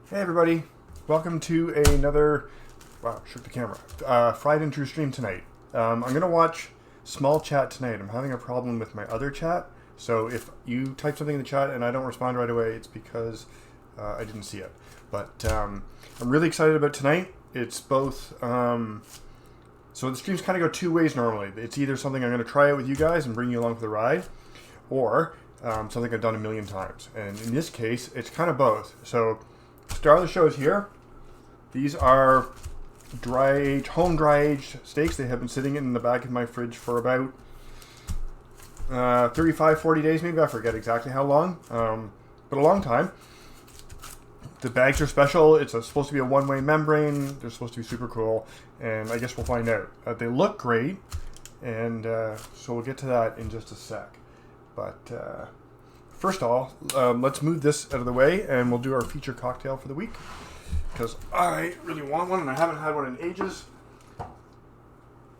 Hey everybody, welcome to another, wow, shook the camera, Fried and True stream tonight. I'm going to watch small chat tonight. I'm having a problem with my other chat, so if you type something in the chat and I don't respond right away, it's because I didn't see it. But I'm really excited about tonight. It's both, so the streams kind of go two ways normally. It's either something I'm going to try out with you guys and bring you along for the ride, or something I've done a million times. And in this case, it's kind of both. So star of the show is here. These are home dry aged steaks. They have been sitting in the back of my fridge for about 35, 40 days maybe. I forget exactly how long, but a long time. The bags are special. It's supposed to be a one-way membrane. They're supposed to be super cool, and I guess we'll find out. They look great, and so we'll get to that in just a sec. But first of all, let's move this out of the way, and we'll do our feature cocktail for the week, because I really want one, and I haven't had one in ages.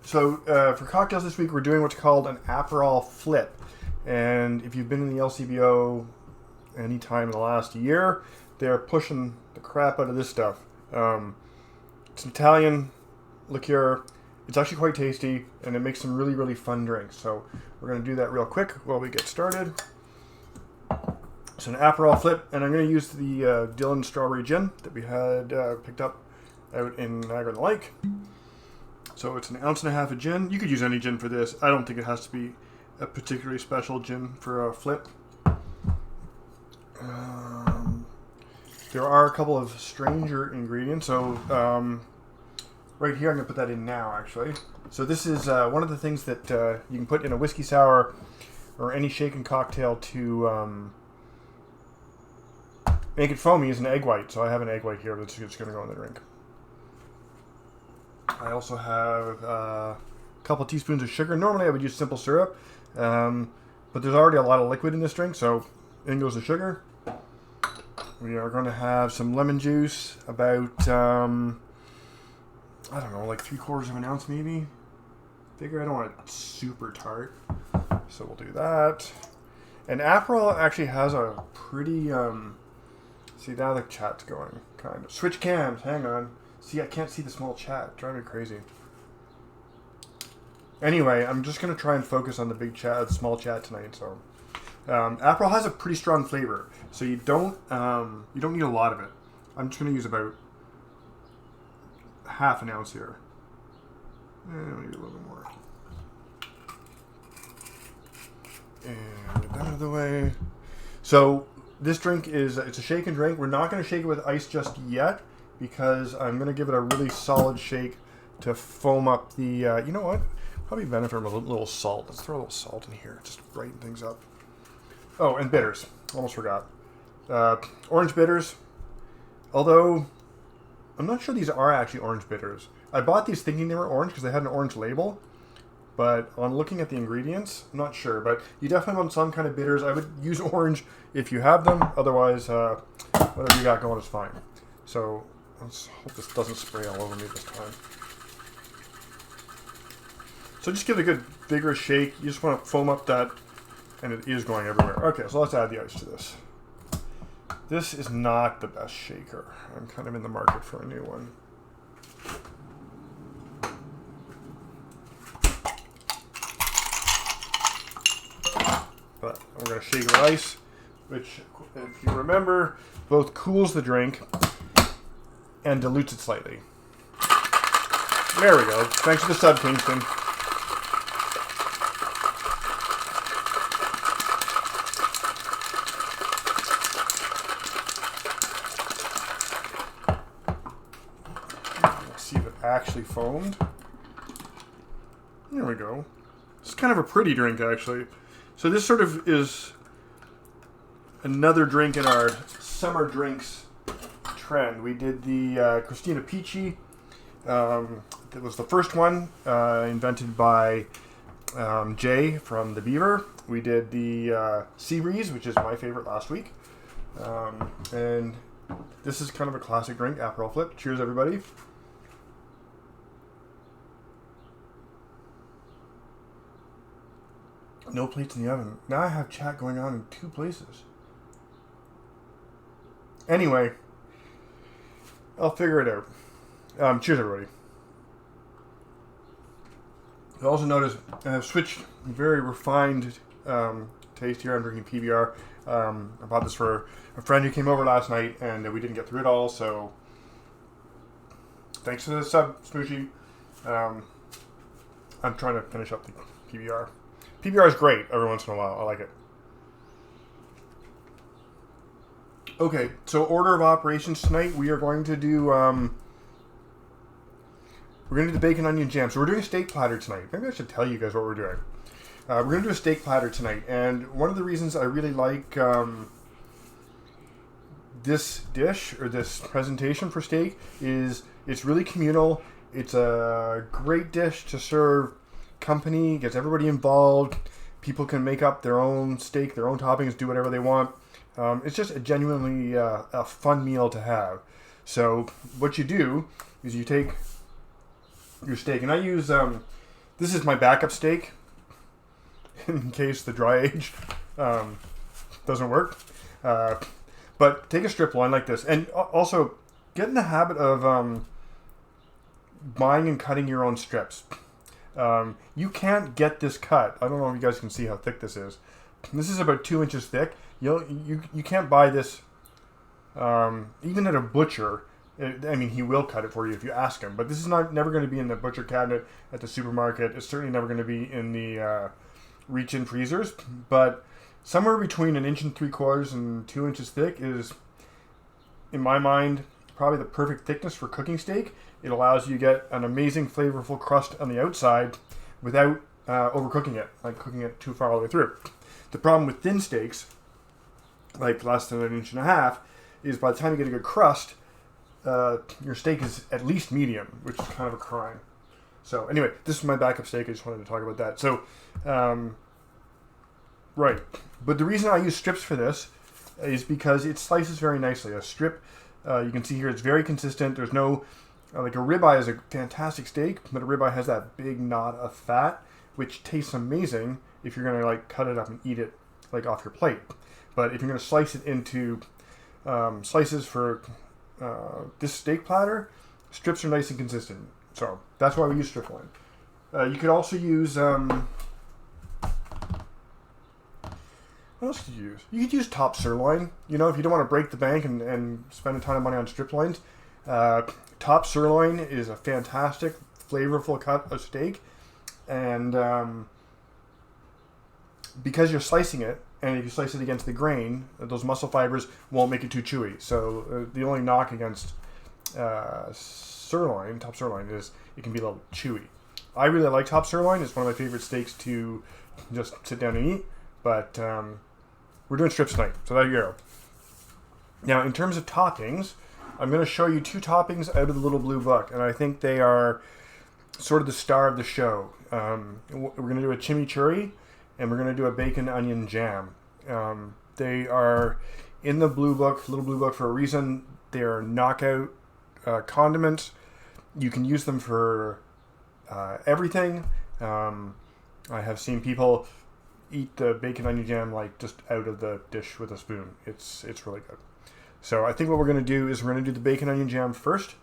So for cocktails this week, we're doing what's called an Aperol Flip. And if you've been in the LCBO any time in the last year, they're pushing the crap out of this stuff. It's an Italian liqueur. It's actually quite tasty, and it makes some really, really fun drinks. So we're going to do that real quick while we get started. So an Aperol Flip, and I'm going to use the Dillon Strawberry Gin that we had picked up out in Niagara-on-the-Lake. So it's 1.5 ounces of gin. You could use any gin for this. I don't think it has to be a particularly special gin for a flip. There are a couple of stranger ingredients. So right here, I'm going to put that in now, actually. So this is one of the things that you can put in a whiskey sour or any shaken cocktail to make it foamy is an egg white. So I have an egg white here that's just going to go in the drink. I also have a couple teaspoons of sugar. Normally I would use simple syrup, but there's already a lot of liquid in this drink, so in goes the sugar. We are going to have some lemon juice, about, I don't know, like 3/4 ounce maybe. Figure I don't want it super tart, so we'll do that. And Aperol actually has a pretty, see now the chat's going, kind of. Switch cams, hang on. See, I can't see the small chat, driving me crazy. Anyway, I'm just going to try and focus on the big chat, small chat tonight, so. Aperol has a pretty strong flavor, so you don't need a lot of it. I'm just going to use about 1/2 ounce here. Maybe a little bit more. And get that out of the way. So this drink it's a shaken drink. We're not going to shake it with ice just yet, because I'm going to give it a really solid shake to foam up the, you know what? Probably benefit from a little salt. Let's throw a little salt in here, just brighten things up. Oh, and bitters. Almost forgot. Orange bitters. Although, I'm not sure these are actually orange bitters. I bought these thinking they were orange because they had an orange label. But on looking at the ingredients, I'm not sure. But you definitely want some kind of bitters. I would use orange if you have them. Otherwise, whatever you got going is fine. So, let's hope this doesn't spray all over me this time. So just give it a good vigorous shake. You just want to foam up that. And it is going everywhere. Okay, so let's add the ice to this. This is not the best shaker. I'm kind of in the market for a new one. But we're going to shake it with ice, which, if you remember, both cools the drink and dilutes it slightly. There we go. Thanks for the sub, Kingston. Actually foamed. There we go. It's kind of a pretty drink, actually. So this sort of is another drink in our summer drinks trend. We did the Christina Peachy. That was the first one, invented by Jay from the Beaver. We did the Sea Breeze, which is my favorite last week. And this is kind of a classic drink, Aperol Flip. Cheers, everybody. No plates in the oven. Now I have chat going on in 2 places. Anyway, I'll figure it out. Cheers, everybody. I also noticed I've switched very refined taste here. I'm drinking PBR. I bought this for a friend who came over last night, and we didn't get through it all, so thanks for the sub, Smooshy. I'm trying to finish up the PBR. PBR is great every once in a while. I like it. Okay, so order of operations tonight, we are going to do we're going to do the bacon onion jam. So we're doing a steak platter tonight. Maybe I should tell you guys what we're doing. We're going to do a steak platter tonight, and one of the reasons I really like this dish or this presentation for steak is it's really communal. It's a great dish to serve company, gets everybody involved. People can make up their own steak, their own toppings, do whatever they want. It's just a genuinely a fun meal to have. So what you do is you take your steak, and I use this is my backup steak in case the dry age doesn't work. But take a strip loin like this, and also get in the habit of buying and cutting your own strips. You can't get this cut. I don't know if you guys can see how thick this is. This is about 2 inches thick. You can't buy this even at a butcher. I mean, he will cut it for you if you ask him. But this is never going to be in the butcher cabinet at the supermarket. It's certainly never going to be in the reach-in freezers. But somewhere between 1 3/4 and 2 inches thick is, in my mind, probably the perfect thickness for cooking steak. It allows you to get an amazing flavorful crust on the outside without overcooking it, like cooking it too far all the way through. The problem with thin steaks, like less than 1.5 inches, is by the time you get a good crust, your steak is at least medium, which is kind of a crime. So anyway, this is my backup steak. I just wanted to talk about that. So, right. But the reason I use strips for this is because it slices very nicely. A strip, you can see here, it's very consistent. There's no, like a ribeye is a fantastic steak, but a ribeye has that big knot of fat, which tastes amazing if you're going to like cut it up and eat it like off your plate. But if you're going to slice it into slices for this steak platter, strips are nice and consistent. So that's why we use strip loin. You could also use, what else could you use? You could use top sirloin. You know, if you don't want to break the bank and spend a ton of money on strip loins, top sirloin is a fantastic, flavorful cut of steak. And because you're slicing it, and if you slice it against the grain, those muscle fibers won't make it too chewy. So the only knock against sirloin, top sirloin, is it can be a little chewy. I really like top sirloin. It's one of my favorite steaks to just sit down and eat. But we're doing strips tonight, so there you go. Now, in terms of toppings, I'm going to show you 2 toppings out of the little blue book, and I think they are sort of the star of the show. We're going to do a chimichurri, and we're going to do a bacon onion jam. They are in the blue book, little blue book, for a reason. They are knockout condiments. You can use them for everything. I have seen people eat the bacon onion jam like just out of the dish with a spoon. It's really good. So I think what we're going to do is we're going to do the bacon onion jam first,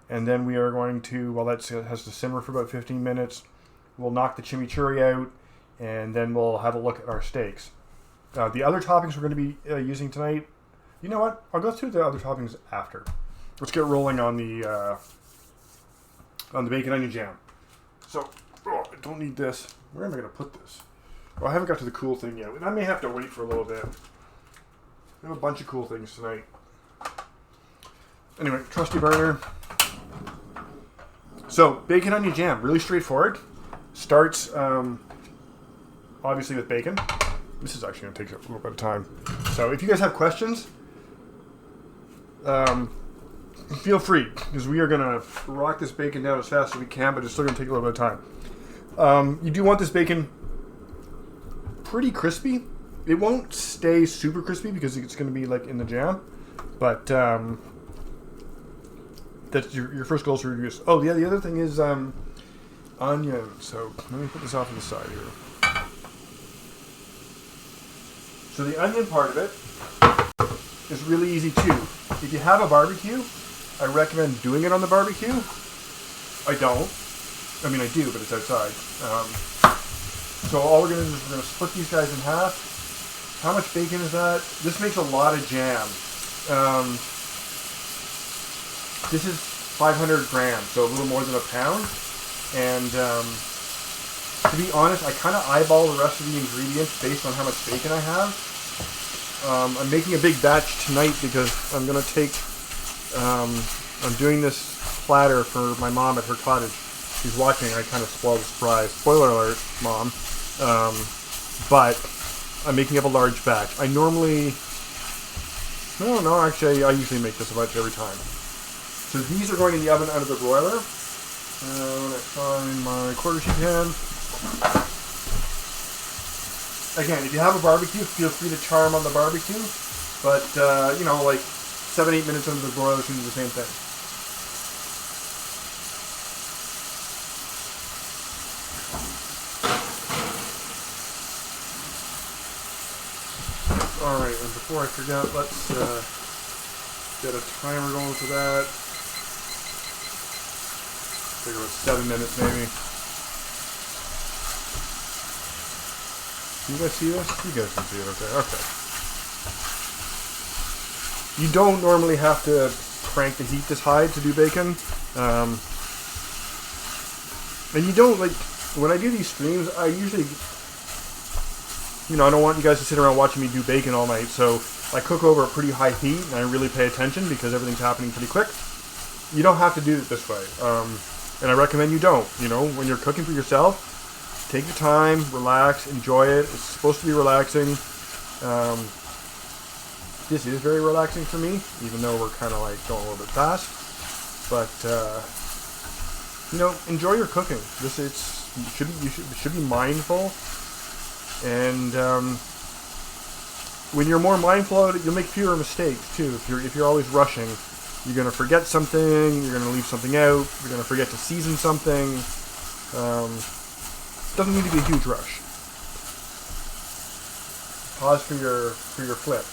and then we are going to, while that has to simmer for about 15 minutes, we'll knock the chimichurri out, and then we'll have a look at our steaks. The other toppings we're going to be using tonight, you know what? I'll go through the other toppings after. Let's get rolling on the bacon onion jam. So, I don't need this. Where am I going to put this? Well, I haven't got to the cool thing yet. I may have to wait for a little bit. We have a bunch of cool things tonight. Anyway, trusty burner. So, bacon onion jam, really straightforward. Starts, obviously, with bacon. This is actually going to take a little bit of time. So, if you guys have questions, feel free, because we are going to rock this bacon down as fast as we can, but it's still going to take a little bit of time. You do want this bacon pretty crispy. It won't stay super crispy because it's going to be like in the jam, but that's your first goal to reduce. Oh yeah, the other thing is onion. So let me put this off to the side here. So the onion part of it is really easy too. If you have a barbecue, I recommend doing it on the barbecue. I don't. I mean, I do, but it's outside. So all we're going to do is we're going to split these guys in half. How much bacon is that? This makes a lot of jam. This is 500 grams, so a little more than a pound. And to be honest, I kind of eyeball the rest of the ingredients based on how much bacon I have. I'm making a big batch tonight because I'm going to take... I'm doing this platter for my mom at her cottage. She's watching. I kind of spoiled the surprise. Spoiler alert, Mom. But I'm making up a large batch. I normally... No, actually, I usually make this a batch every time. So these are going in the oven under the broiler. When I find my quarter sheet pan. Again, if you have a barbecue, feel free to char them on the barbecue. But, you know, like 7-8 minutes under the broiler should do the same thing. Alright, and before I forget, let's get a timer going for that. I think it was 7 minutes maybe. Can you guys see this? You guys can see it, okay. You don't normally have to crank the heat this high to do bacon. And you don't, like, when I do these streams, I usually, you know, I don't want you guys to sit around watching me do bacon all night, so I cook over a pretty high heat, and I really pay attention because everything's happening pretty quick. You don't have to do it this way, and I recommend you don't. You know, when you're cooking for yourself, take your time, relax, enjoy it. It's supposed to be relaxing. This is very relaxing for me, even though we're kind of like going a little bit fast. But you know, enjoy your cooking. You should be mindful, and when you're more mindful of it, you'll make fewer mistakes too. If you're always rushing, you're gonna forget something. You're gonna leave something out. You're gonna forget to season something. Doesn't need to be a huge rush. Pause for your flip.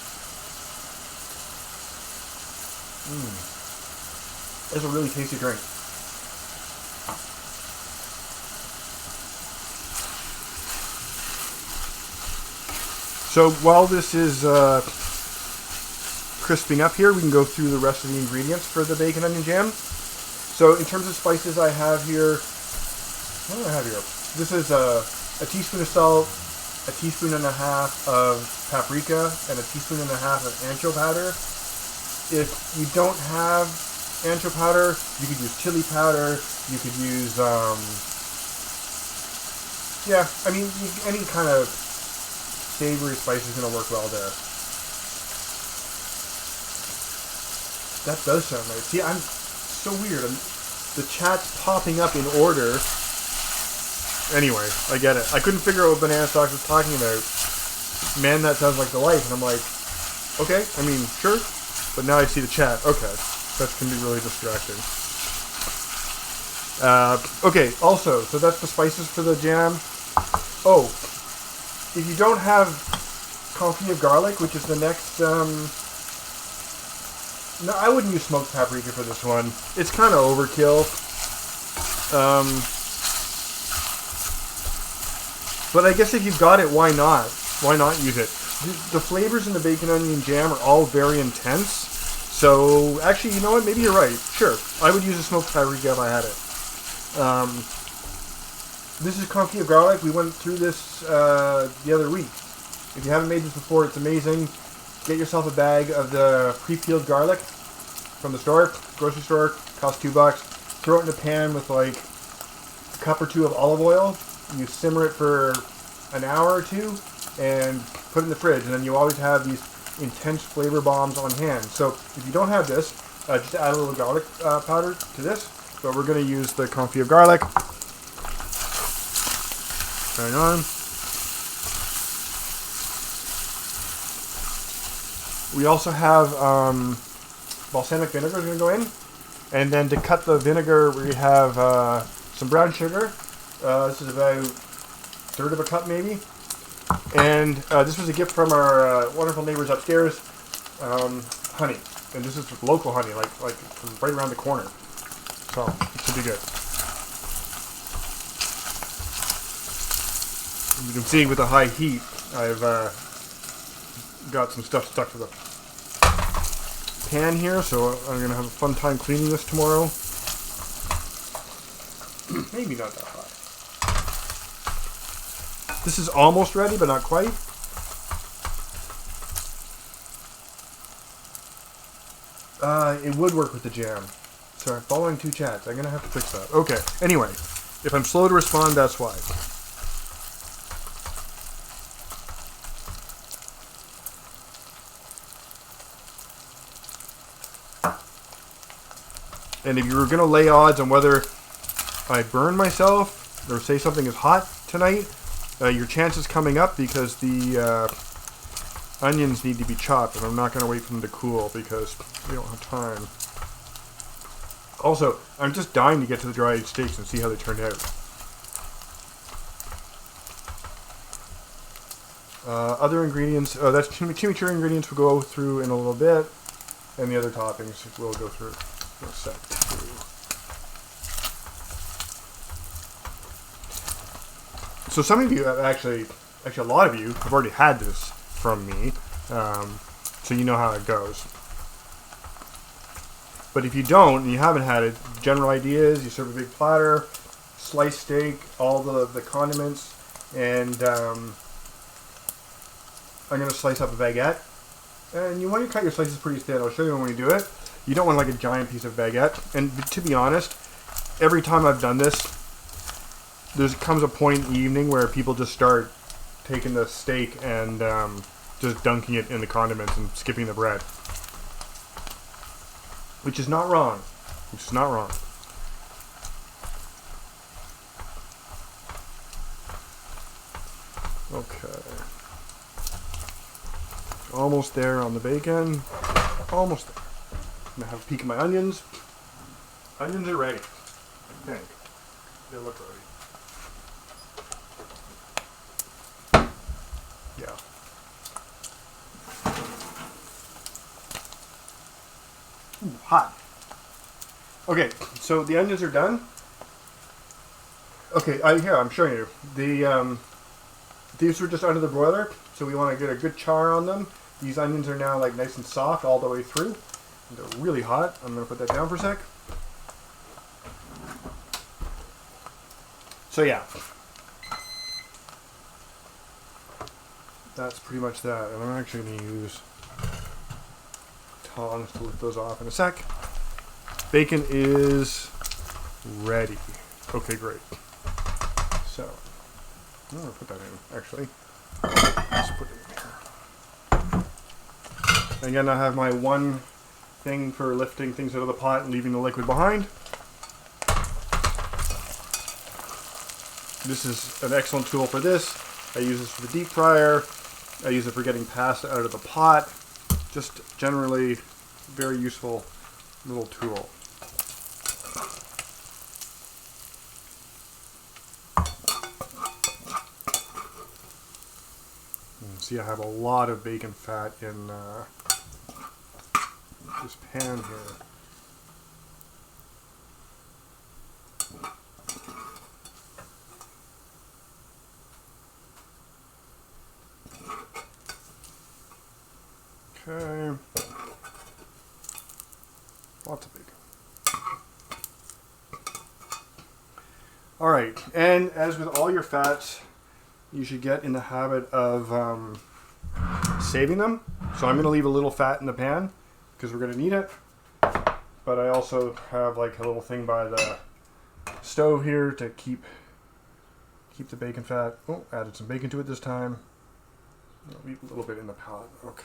It's a really tasty drink. So while this is crisping up here, we can go through the rest of the ingredients for the bacon onion jam. So in terms of spices, I have here, what do I have here? This is a teaspoon of salt, a teaspoon and a half of paprika, and a teaspoon and a half of ancho powder. If you don't have ancho powder, you could use chili powder. You could use, yeah, I mean, any kind of savory spice is going to work well there. That does sound nice. See, I'm so weird. The chat's popping up in order. Anyway, I get it. I couldn't figure out what Banana Stocks was talking about. Man, that sounds like the life. And I'm like, okay, I mean, sure. But now I see the chat. Okay, that can be really distracting. Okay, also, so that's the spices for the jam. Oh, if you don't have confit of garlic, which is the next, no, I wouldn't use smoked paprika for this one. It's kind of overkill. But I guess if you've got it, why not? Why not use it? The flavors in the bacon onion jam are all very intense. So, actually, you know what? Maybe you're right. Sure. I would use a smoked paprika if I had it. This is confit of garlic. We went through this the other week. If you haven't made this before, it's amazing. Get yourself a bag of the pre-peeled garlic from the store, grocery store. Costs $2. Throw it in a pan with like a cup or two of olive oil. You simmer it for an hour or two and put it in the fridge, and then you always have these intense flavor bombs on hand. So if you don't have this, just add a little garlic powder to this. But we're going to use the confit of garlic. Turn on. We also have balsamic vinegar is going to go in. And then to cut the vinegar, we have some brown sugar. This is about a third of a cup maybe. And this was a gift from our wonderful neighbors upstairs. Honey. And this is local honey, like from right around the corner. So it should be good. You can see with the high heat, I've got some stuff stuck to the pan here, so I'm going to have a fun time cleaning this tomorrow. Maybe not that high. This is almost ready, but not quite. It would work with the jam. Sorry, following 2 chats. I'm going to have to fix that. Okay, anyway. If I'm slow to respond, that's why. And if you were going to lay odds on whether I burn myself or say something is hot tonight, your chance is coming up because the onions need to be chopped, and I'm not going to wait for them to cool because we don't have time. Also, I'm just dying to get to the dry aged steaks and see how they turned out. Other ingredients, that's chimichurri ingredients we'll go through in a little bit, and the other toppings we'll go through in a sec too. So some of you have actually a lot of you have already had this from me, so you know how it goes. But if you don't, and you haven't had it, the general idea is you serve a big platter, sliced steak, all the condiments, and I'm going to slice up a baguette. And you want to cut your slices pretty thin. I'll show you when you do it. You don't want like a giant piece of baguette. And to be honest, every time I've done this, there comes a point in the evening where people just start taking the steak and just dunking it in the condiments and skipping the bread. Which is not wrong. Which is not wrong. Okay. Almost there on the bacon. Almost there. I'm going to have a peek at my onions. Onions are ready, I think. They look ready. Yeah. Ooh, hot. Okay, so the onions are done. Okay, here I'm showing you. These were just under the broiler, so we want to get a good char on them. These onions are now like nice and soft all the way through. And they're really hot. I'm going to put that down for a sec. So yeah, that's pretty much that. And I'm actually going to use tongs to lift those off in a sec. Bacon is ready. Okay, great. So, I'm going to put that in, actually. Let's put it in here. Again, I have my one thing for lifting things out of the pot and leaving the liquid behind. This is an excellent tool for this. I use this for the deep fryer. I use it for getting pasta out of the pot. Just generally very useful little tool. See, I have a lot of bacon fat in this pan here. Okay. Lots of bacon. All right, and as with all your fats, you should get in the habit of saving them. So I'm going to leave a little fat in the pan because we're going to need it. But I also have like a little thing by the stove here to keep the bacon fat. Oh, added some bacon to it this time. I'll leave a little bit in the pot. Okay.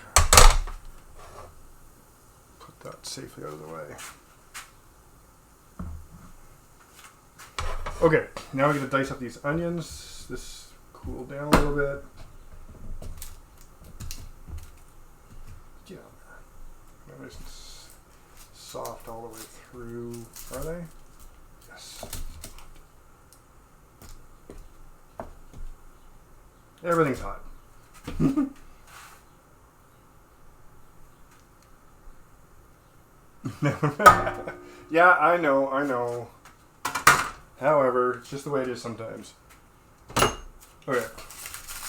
Put that safely out of the way. Okay, now we're going to dice up these onions. This cooled down a little bit. Yeah, they're nice and soft all the way through. Are they? Yes. Everything's hot. Yeah, I know. However, it's just the way it is sometimes. Okay,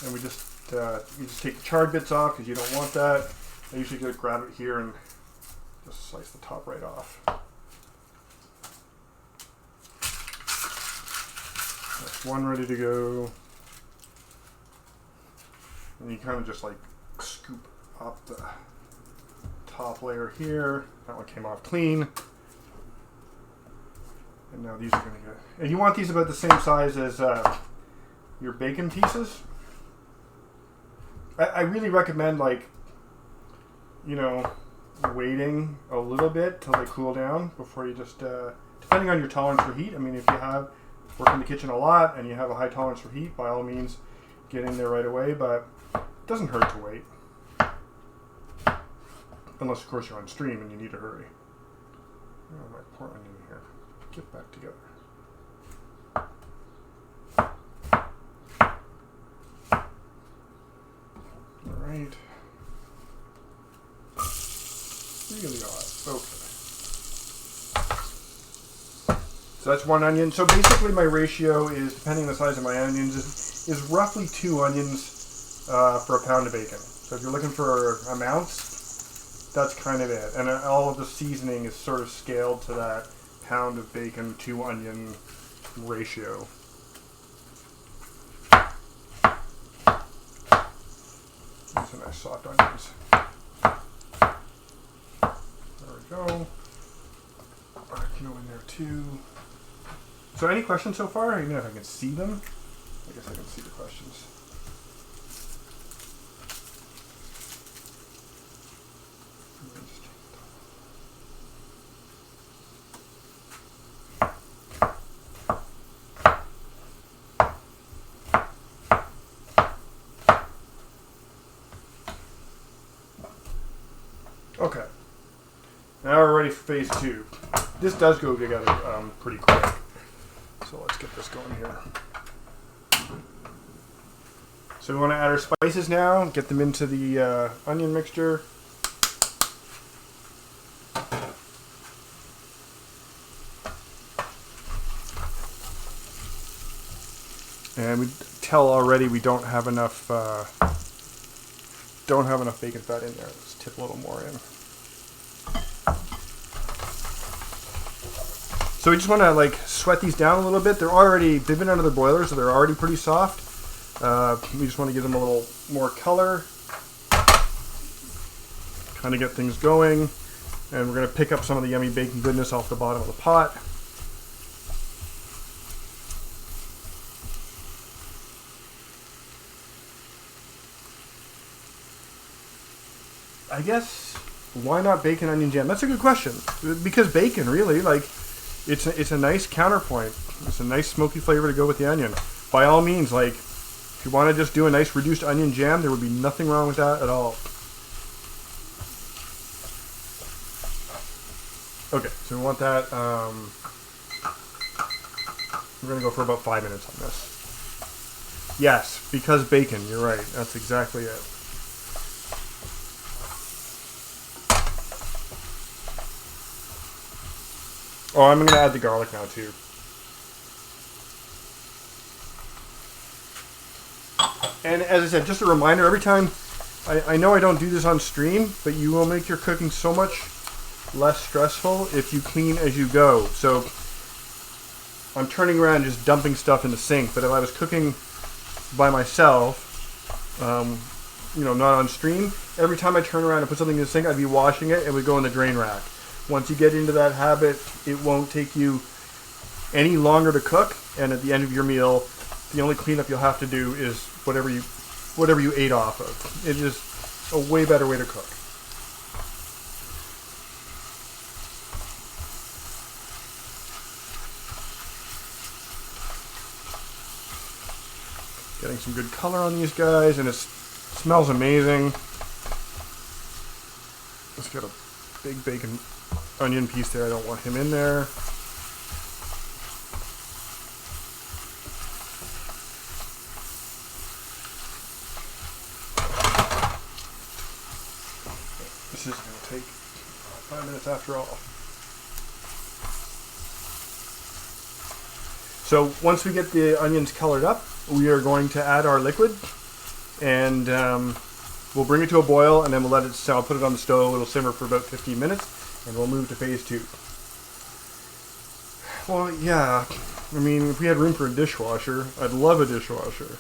and we just you just take the charred bits off because you don't want that. I usually just grab it here and just slice the top right off. That's one ready to go. And you kind of just like scoop up the top layer here. That one came off clean. And now these are going to go. And you want these about the same size as your bacon pieces. I really recommend, like, you know, waiting a little bit till they cool down before you just, depending on your tolerance for heat. I mean, if you work in the kitchen a lot and you have a high tolerance for heat, by all means, get in there right away. But it doesn't hurt to wait. Unless, of course, you're on stream and you need to hurry. Oh, my poor onion here. Get back together. All right. Really odd. Okay. So that's one onion. So basically, my ratio is, depending on the size of my onions, is roughly 2 onions for a pound of bacon. So if you're looking for amounts, that's kind of it. And all of the seasoning is sort of scaled to that pound of bacon, 2 onion ratio. These are nice soft onions. There we go. Oregano in there too. So any questions so far? Even if I can see them? I guess I can see the questions. Okay, now we're ready for phase 2. This does go together pretty quick, so let's get this going here. So we want to add our spices now, get them into the onion mixture. And we tell already we don't have enough bacon fat in there. Let's tip a little more in. So we just want to like sweat these down a little bit. They've been under the broiler, so they're already pretty soft. We just want to give them a little more color, kind of get things going. And we're going to pick up some of the yummy bacon goodness off the bottom of the pot. I guess, why not bacon onion jam? That's a good question. Because bacon, really, like, it's a nice counterpoint. It's a nice smoky flavor to go with the onion. By all means, like, if you want to just do a nice reduced onion jam, there would be nothing wrong with that at all. Okay, so we want that. We're going to go for about 5 minutes on this. Yes, because bacon, you're right. That's exactly it. Oh, I'm going to add the garlic now, too. And as I said, just a reminder, every time, I know I don't do this on stream, but you will make your cooking so much less stressful if you clean as you go. So I'm turning around just dumping stuff in the sink, but if I was cooking by myself, not on stream, every time I turn around and put something in the sink, I'd be washing it, it would go in the drain rack. Once you get into that habit, it won't take you any longer to cook, and at the end of your meal, the only cleanup you'll have to do is whatever you ate off of. It is a way better way to cook. Getting some good color on these guys, and it smells amazing. Let's get a big bacon onion piece there. I don't want him in there. This is going to take 5 minutes after all. So once we get the onions colored up, we are going to add our liquid, and we'll bring it to a boil, and then we'll let it simmer. I'll put it on the stove. It'll simmer for about 15 minutes, and we'll move to phase 2. Well, yeah. I mean, if we had room for a dishwasher, I'd love a dishwasher.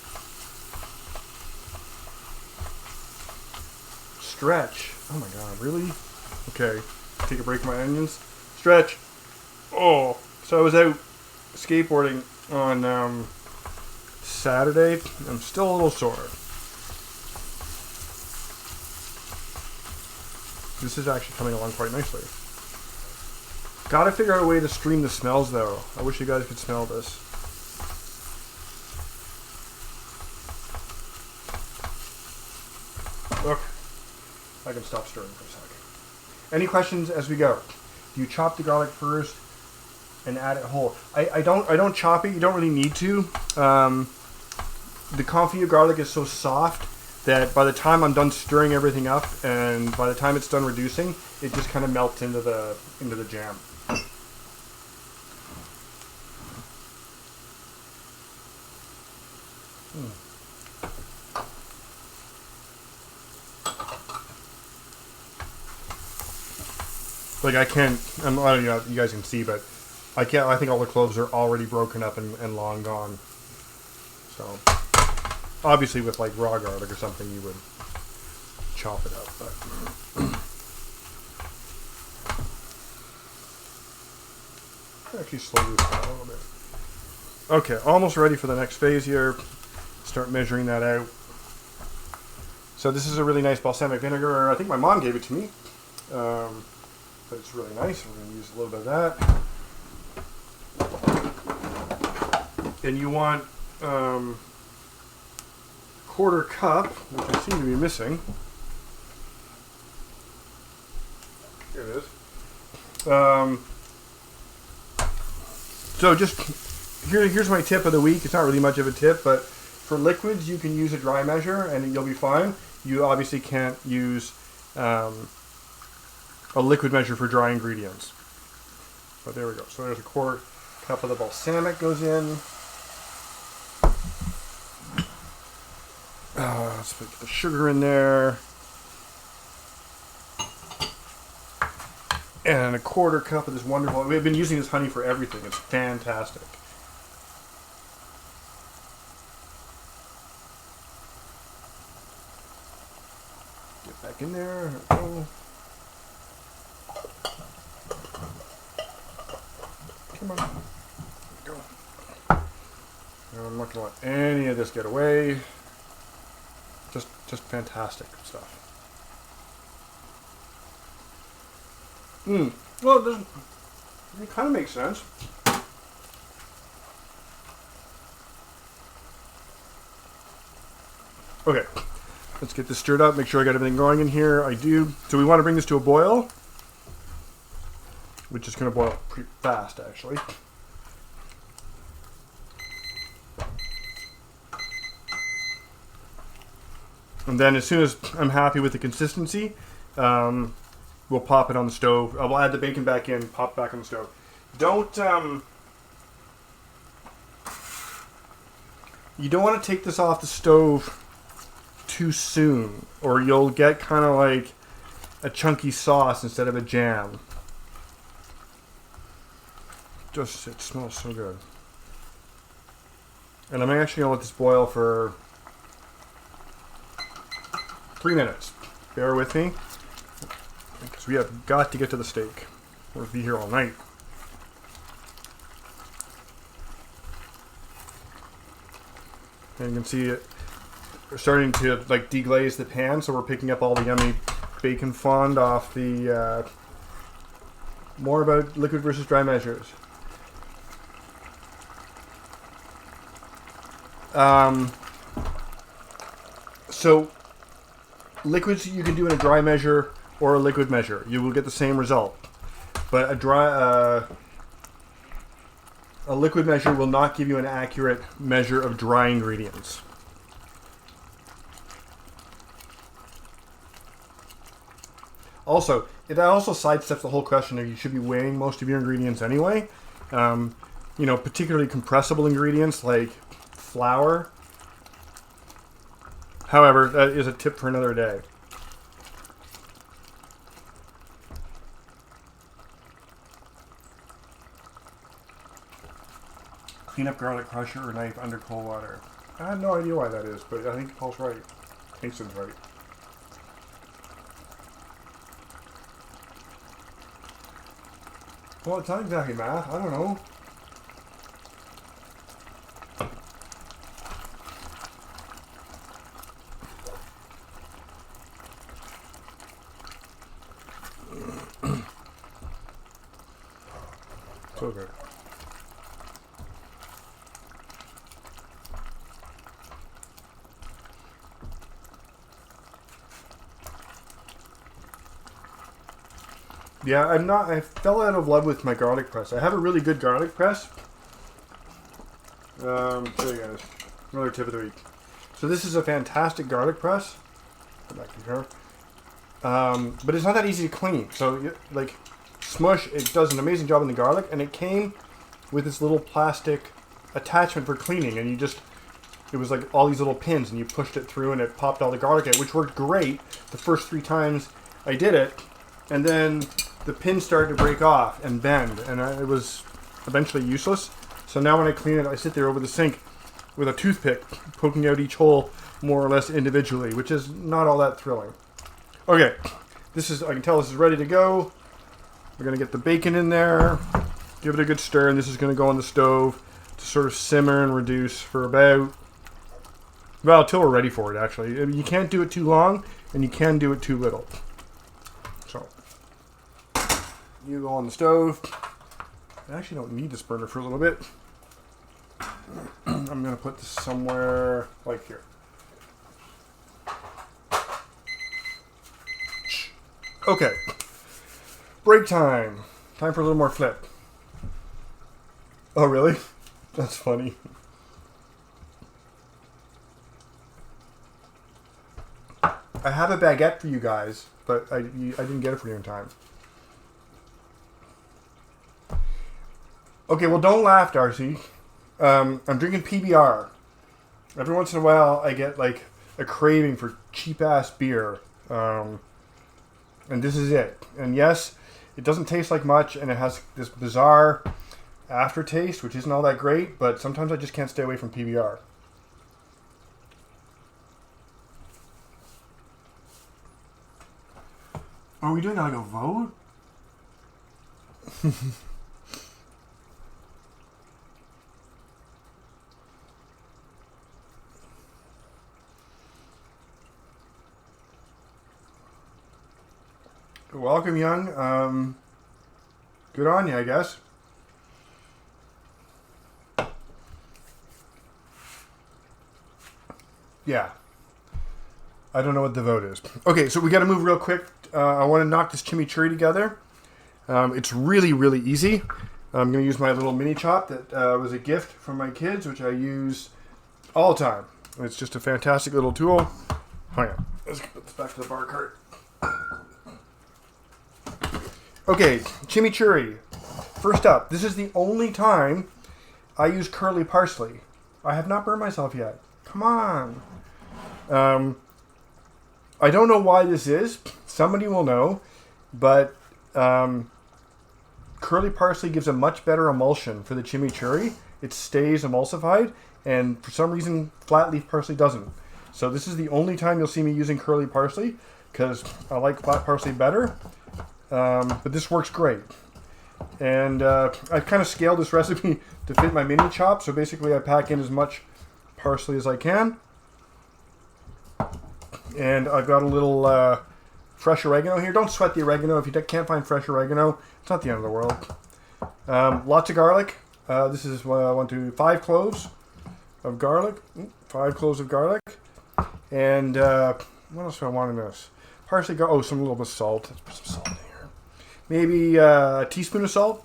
Stretch. Oh my god, really? Okay, take a break from my onions. Stretch. Oh, so I was out skateboarding on Saturday. I'm still a little sore. This is actually coming along quite nicely. Gotta figure out a way to stream the smells though. I wish you guys could smell this. Okay. I can stop stirring for a second. Any questions as we go? Do you chop the garlic first and add it whole? I don't chop it. You don't really need to. The confit of garlic is so soft that by the time I'm done stirring everything up, and by the time it's done reducing, it just kind of melts into the jam. Like I don't know if you guys can see, but I can't. I think all the cloves are already broken up and long gone. So obviously, with like raw garlic or something, you would chop it up. But actually, slowly down a little bit. Okay, almost ready for the next phase here. Start measuring that out. So this is a really nice balsamic vinegar. I think my mom gave it to me. But it's really nice. We're going to use a little bit of that. And you want quarter cup, which I seem to be missing. Here it is. So just here's my tip of the week. It's not really much of a tip, but for liquids you can use a dry measure and you'll be fine. You obviously can't use a liquid measure for dry ingredients. But there we go. So there's a quarter cup of the balsamic goes in. Let's put the sugar in there. And a quarter cup of this wonderful, we've been using this honey for everything. It's fantastic. Get back in there. There we go. Come on. There we go. I'm not going to let any of this get away. Just fantastic stuff. Well, it kind of makes sense. Okay, let's get this stirred up. Make sure I got everything going in here. I do. So we want to bring this to a boil, which is going to boil pretty fast, actually. And then as soon as I'm happy with the consistency, we'll pop it on the stove. We'll add the bacon back in, pop it back on the stove. You don't want to take this off the stove too soon, or you'll get kind of like a chunky sauce instead of a jam. It smells so good. And I'm actually going to let this boil for 3 minutes. Bear with me, because we have got to get to the steak. We'll be here all night. And you can see it, we're starting to like deglaze the pan, so we're picking up all the yummy bacon fond off the. More about liquid versus dry measures. So liquids you can do in a dry measure or a liquid measure. You will get the same result. But a liquid measure will not give you an accurate measure of dry ingredients. Also, it also sidesteps the whole question of you should be weighing most of your ingredients anyway. you know, particularly compressible ingredients like flour. However, that is a tip for another day. Clean up garlic crusher or knife under cold water. I have no idea why that is, but I think Paul's right. Kingston's right. Well, it's not exactly math. I don't know. So good. Yeah, I fell out of love with my garlic press. I have a really good garlic press. Show you guys. Another tip of the week. So this is a fantastic garlic press. Go back to here. But it's not that easy to clean. So, like, Smush, it does an amazing job in the garlic, and it came with this little plastic attachment for cleaning, and it was like all these little pins, and you pushed it through, and it popped all the garlic out, which worked great the first 3 times I did it, and then the pins started to break off and bend, and it was eventually useless. So now when I clean it, I sit there over the sink with a toothpick, poking out each hole more or less individually, which is not all that thrilling. Okay, I can tell this is ready to go. We're going to get the bacon in there, give it a good stir, and this is going to go on the stove to sort of simmer and reduce for about, well, until we're ready for it, actually. You can't do it too long, and you can do it too little. So, you go on the stove. I actually don't need this burner for a little bit. I'm going to put this somewhere like here. Okay. Break time. Time for a little more flip. Oh, really? That's funny. I have a baguette for you guys, but I didn't get it for you in time. Okay, well, don't laugh, Darcy. I'm drinking PBR. Every once in a while, I get like a craving for cheap-ass beer. And this is it. And yes, it doesn't taste like much, and it has this bizarre aftertaste, which isn't all that great, but sometimes I just can't stay away from PBR. Are we doing like a vote? Welcome, Young. Good on you, I guess. Yeah. I don't know what the vote is. Okay, so we got to move real quick. I want to knock this chimichurri together. It's really, really easy. I'm going to use my little mini chop that was a gift from my kids, which I use all the time. It's just a fantastic little tool. Hang on. Let's put this back to the bar cart. Okay, chimichurri. First up, this is the only time I use curly parsley. I have not burned myself yet. Come on. I don't know why this is. Somebody will know. But curly parsley gives a much better emulsion for the chimichurri. It stays emulsified. And for some reason, flat leaf parsley doesn't. So this is the only time you'll see me using curly parsley, because I like flat parsley better. But this works great. And I've kind of scaled this recipe to fit my mini chop. So basically I pack in as much parsley as I can. And I've got a little fresh oregano here. Don't sweat the oregano. If you can't find fresh oregano, it's not the end of the world. Lots of garlic. This is 5 cloves of garlic. 5 cloves of garlic. And what else do I want in this? Parsley, some little bit of salt. Let's put some salt in here. Maybe a teaspoon of salt.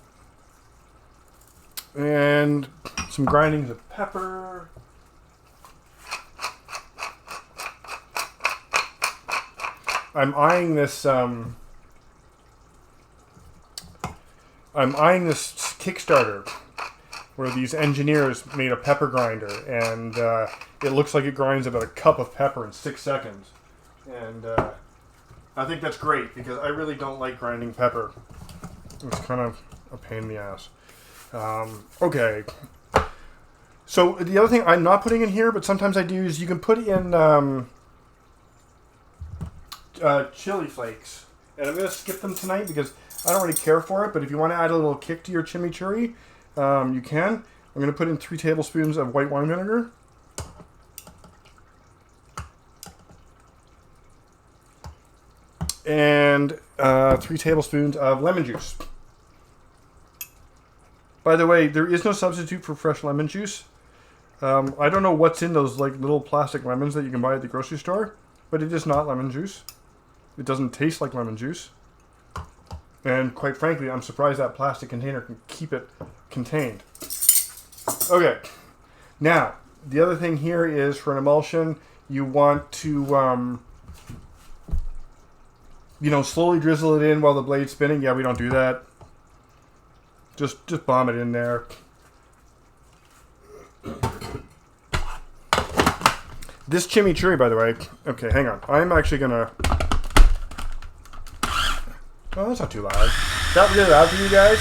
And some grindings of pepper. I'm eyeing this Kickstarter where these engineers made a pepper grinder, and it looks like it grinds about a cup of pepper in 6 seconds. And I think that's great because I really don't like grinding pepper. It's kind of a pain in the ass. Okay. So the other thing I'm not putting in here, but sometimes I do, is you can put in chili flakes. And I'm going to skip them tonight because I don't really care for it. But if you want to add a little kick to your chimichurri, you can. I'm going to put in 3 tablespoons of white wine vinegar. And 3 tablespoons of lemon juice. By the way, there is no substitute for fresh lemon juice. I don't know what's in those like little plastic lemons that you can buy at the grocery store, but it is not lemon juice. It doesn't taste like lemon juice. And quite frankly, I'm surprised that plastic container can keep it contained. Okay. Now, the other thing here is for an emulsion, you want to, slowly drizzle it in while the blade's spinning. Yeah, we don't do that. Just bomb it in there. This chimichurri, by the way, okay, hang on. I'm actually gonna. Oh, that's not too loud. Is that really loud for you guys?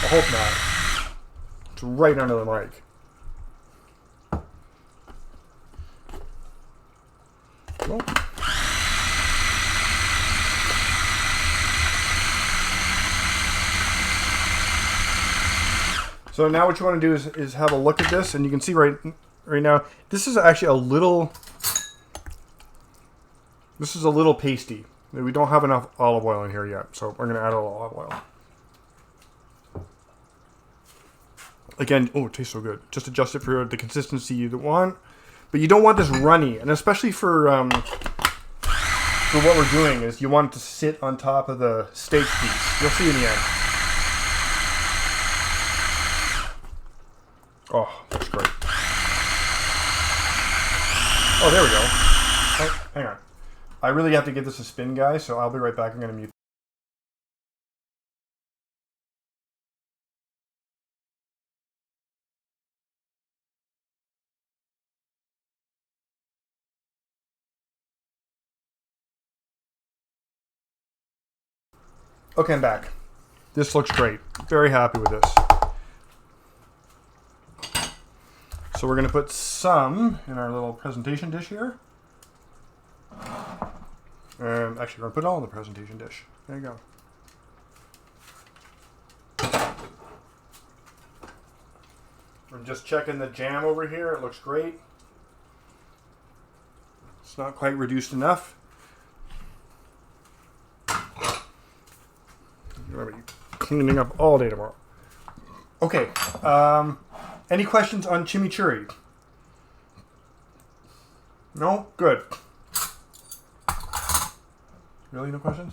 I hope not. It's right under the mic. Well. So now what you want to do is have a look at this, and you can see right now, this is actually a little pasty. We don't have enough olive oil in here yet, so we're going to add a little olive oil. Again, oh, it tastes so good. Just adjust it for the consistency you want, but you don't want this runny, and especially for what we're doing is you want it to sit on top of the steak piece. You'll see in the end. Oh, that's great. Oh, there we go. Oh, hang on. I really have to give this a spin, guys, so I'll be right back. I'm going to mute. Okay, I'm back. This looks great. Very happy with this. So we're going to put some in our little presentation dish here. And actually, we're going to put it all in the presentation dish. There you go. We're just checking the jam over here. It looks great. It's not quite reduced enough. I'm going to be cleaning up all day tomorrow. Okay. Any questions on chimichurri? No? Good. Really, no questions?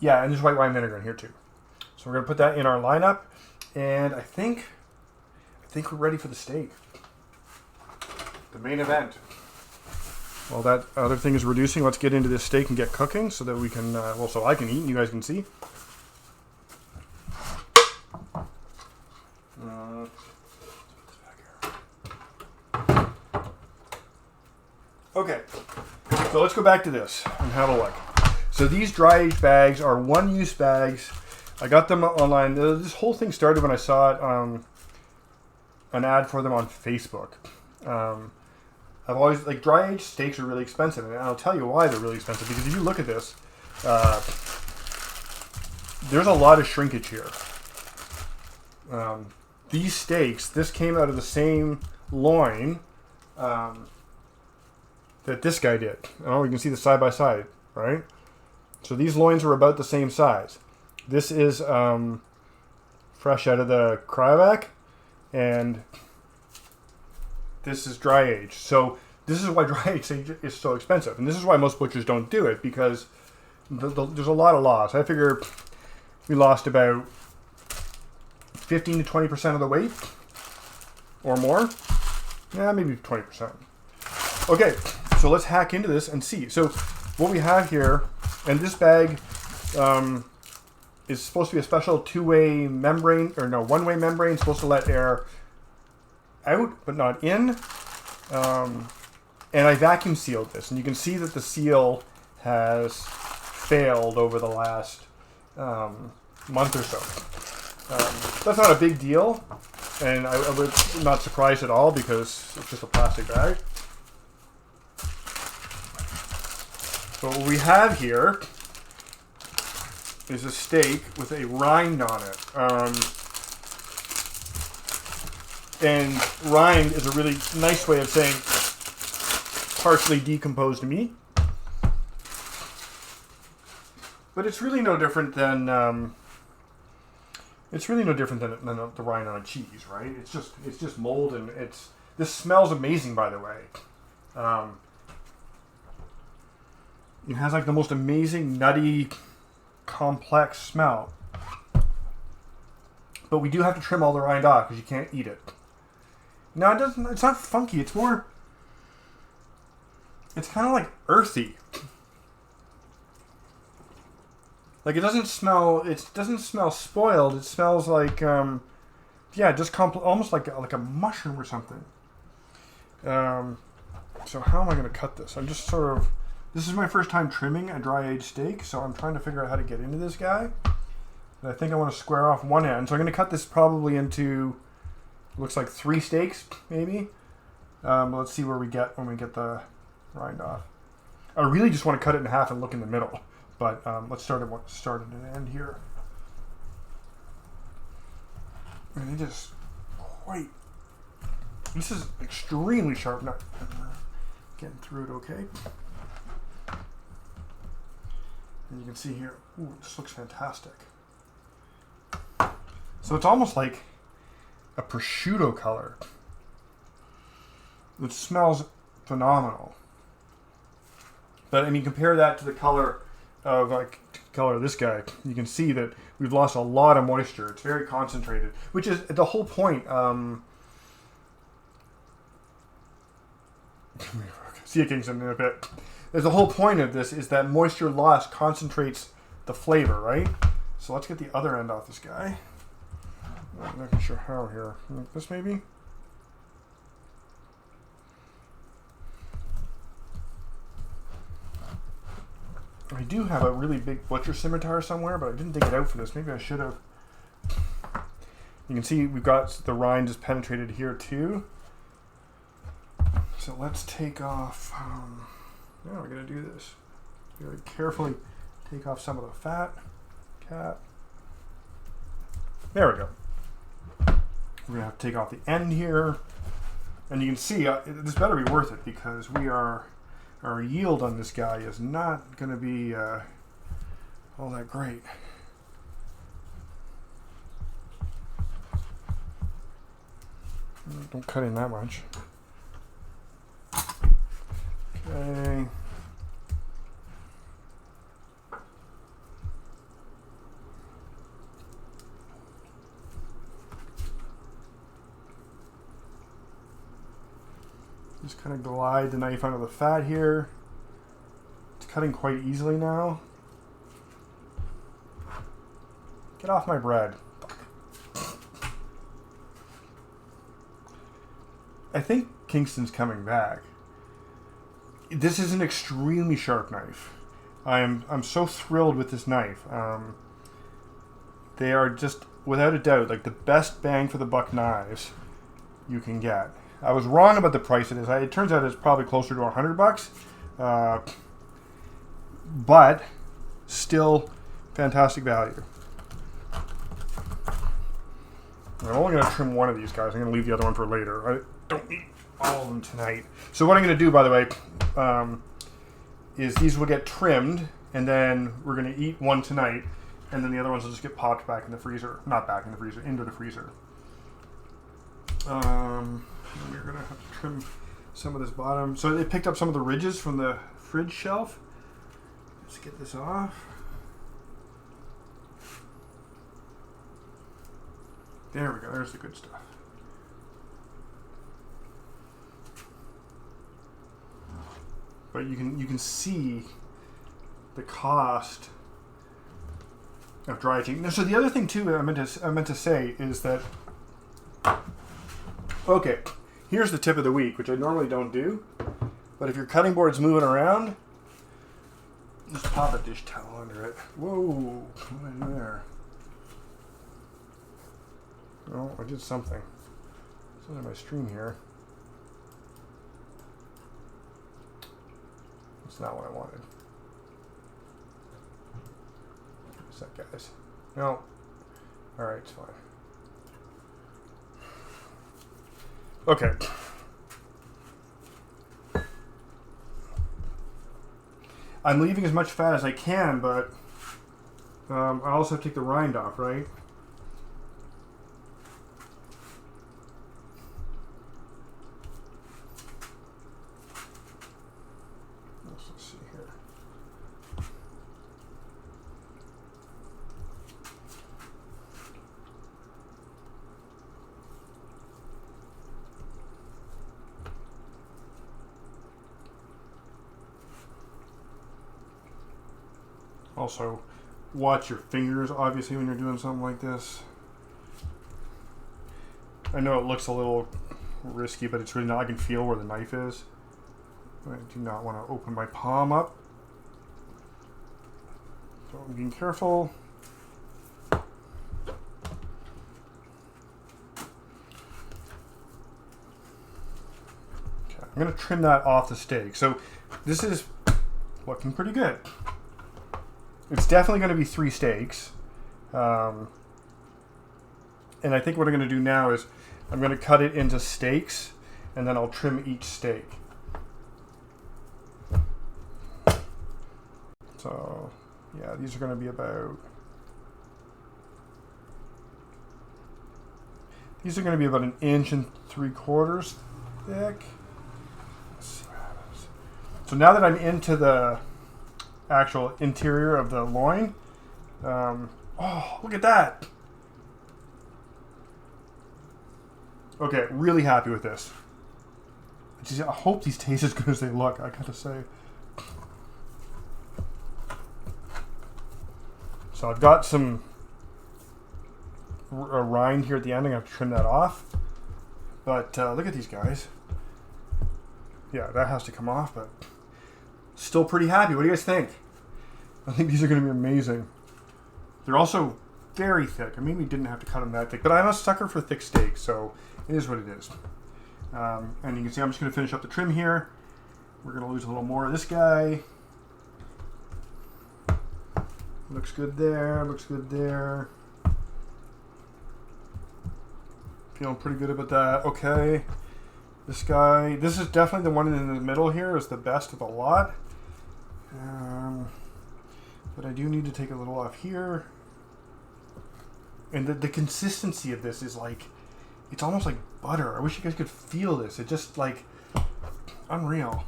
Yeah, and there's white wine vinegar in here too. So we're going to put that in our lineup. And I think we're ready for the steak. The main event. While that other thing is reducing, let's get into this steak and get cooking so that we can, so I can eat and you guys can see. Okay, so let's go back to this and have a look. So these dry age bags are one-use bags. I got them online. This whole thing started when I saw it, an ad for them on Facebook. I've always, like, dry aged steaks are really expensive, and I'll tell you why they're really expensive. Because if you look at this, there's a lot of shrinkage here. These steaks, this came out of the same loin that this guy did. Oh, you can see the side by side, right? So these loins are about the same size. This is fresh out of the cryovac, and this is dry aged. So this is why dry aged is so expensive, and this is why most butchers don't do it, because there's a lot of loss. I figure we lost about 15 to 20% of the weight, or more. Yeah, maybe 20%. Okay, so let's hack into this and see. So what we have here, and this bag is supposed to be a special two-way membrane, or no, one-way membrane, supposed to let air out but not in. And I vacuum sealed this, and you can see that the seal has failed over the last month or so. That's not a big deal, and I was not surprised at all because it's just a plastic bag. So what we have here is a steak with a rind on it. And rind is a really nice way of saying partially decomposed meat. But it's really no different than the rind on a cheese, right? It's just mold, and this smells amazing, by the way. It has like the most amazing nutty, complex smell. But we do have to trim all the rind off because you can't eat it. No, it doesn't. It's not funky. It's more. It's kind of like earthy. Like it doesn't smell. It doesn't smell spoiled. It smells like, just almost like a mushroom or something. So how am I going to cut this? I'm just sort of. This is my first time trimming a dry aged steak, so I'm trying to figure out how to get into this guy. And I think I want to square off one end, so I'm going to cut this probably into. Looks like 3 steaks, maybe. Let's see where we get when we get the rind off. I really just want to cut it in half and look in the middle. But let's start at an end here. And it is quite... This is extremely sharp knife. Getting through it okay. And you can see here, ooh, this looks fantastic. So it's almost like a prosciutto color. It smells phenomenal. But I mean, compare that to the color of this guy. You can see that we've lost a lot of moisture. It's very concentrated, which is the whole point. See you, Kingston, in a bit. There's the whole point of this is that moisture loss concentrates the flavor, right? So let's get the other end off this guy. I'm not sure how here. Like this maybe? I do have a really big butcher scimitar somewhere, but I didn't dig it out for this. Maybe I should have. You can see we've got the rind just penetrated here too. So let's take off. Now we're going to do this. Very carefully take off some of the fat. There we go. We're going to have to take off the end here. And you can see this better be worth it because our yield on this guy is not going to be all that great. Don't cut in that much. Okay. Just kind of glide the knife under the fat here. It's cutting quite easily now. Get off my bread. I think Kingston's coming back. This is an extremely sharp knife. I'm so thrilled with this knife. They are just, without a doubt, like the best bang for the buck knives you can get. I was wrong about the price of this. It turns out it's probably closer to $100, but still fantastic value. I'm only going to trim one of these guys. I'm going to leave the other one for later. I don't need all of them tonight. So what I'm going to do, by the way, is these will get trimmed, and then we're going to eat one tonight, and then the other ones will just get popped back in the freezer. Not back in the freezer, into the freezer. We're going to have to trim some of this bottom. So it picked up some of the ridges from the fridge shelf. Let's get this off. There we go. There's the good stuff. But you can see the cost of dry aging. So the other thing too I meant to say is that, okay, here's the tip of the week, which I normally don't do, but if your cutting board's moving around, just pop a dish towel under it. Whoa, what did I do there? Oh, I did something. It's under my stream here. That's not what I wanted. What's that, guys? No. Alright, it's fine. Okay. I'm leaving as much fat as I can, but I also have to take the rind off, right? Let's see here. Also, watch your fingers, obviously, when you're doing something like this. I know it looks a little risky, but it's really not. I can feel where the knife is. I do not want to open my palm up. So I'm being careful. Okay, I'm going to trim that off the steak. So this is looking pretty good. It's definitely going to be 3 steaks. And I think what I'm going to do now is I'm going to cut it into steaks, and then I'll trim each steak. So, yeah, these are going to be about... These are going to be about 1 3/4 inches thick. Let's see what happens. So now that I'm into the actual interior of the loin, oh, look at that. Okay, really happy with this. I hope these taste as good as they look, I gotta say. So I've got some rind here at the end. I'm gonna have to trim that off. But look at these guys. Yeah, that has to come off, but still pretty happy. What do you guys think? I think these are going to be amazing. They're also very thick. I mean, we didn't have to cut them that thick, but I'm a sucker for thick steaks, so it is what it is. And you can see I'm just going to finish up the trim here. We're going to lose a little more of this guy. Looks good there. Looks good there. Feeling pretty good about that. Okay. This guy, this is definitely the one in the middle here is the best of the lot. But I do need to take a little off here. And the consistency of this is like, it's almost like butter. I wish you guys could feel this. It's just like unreal.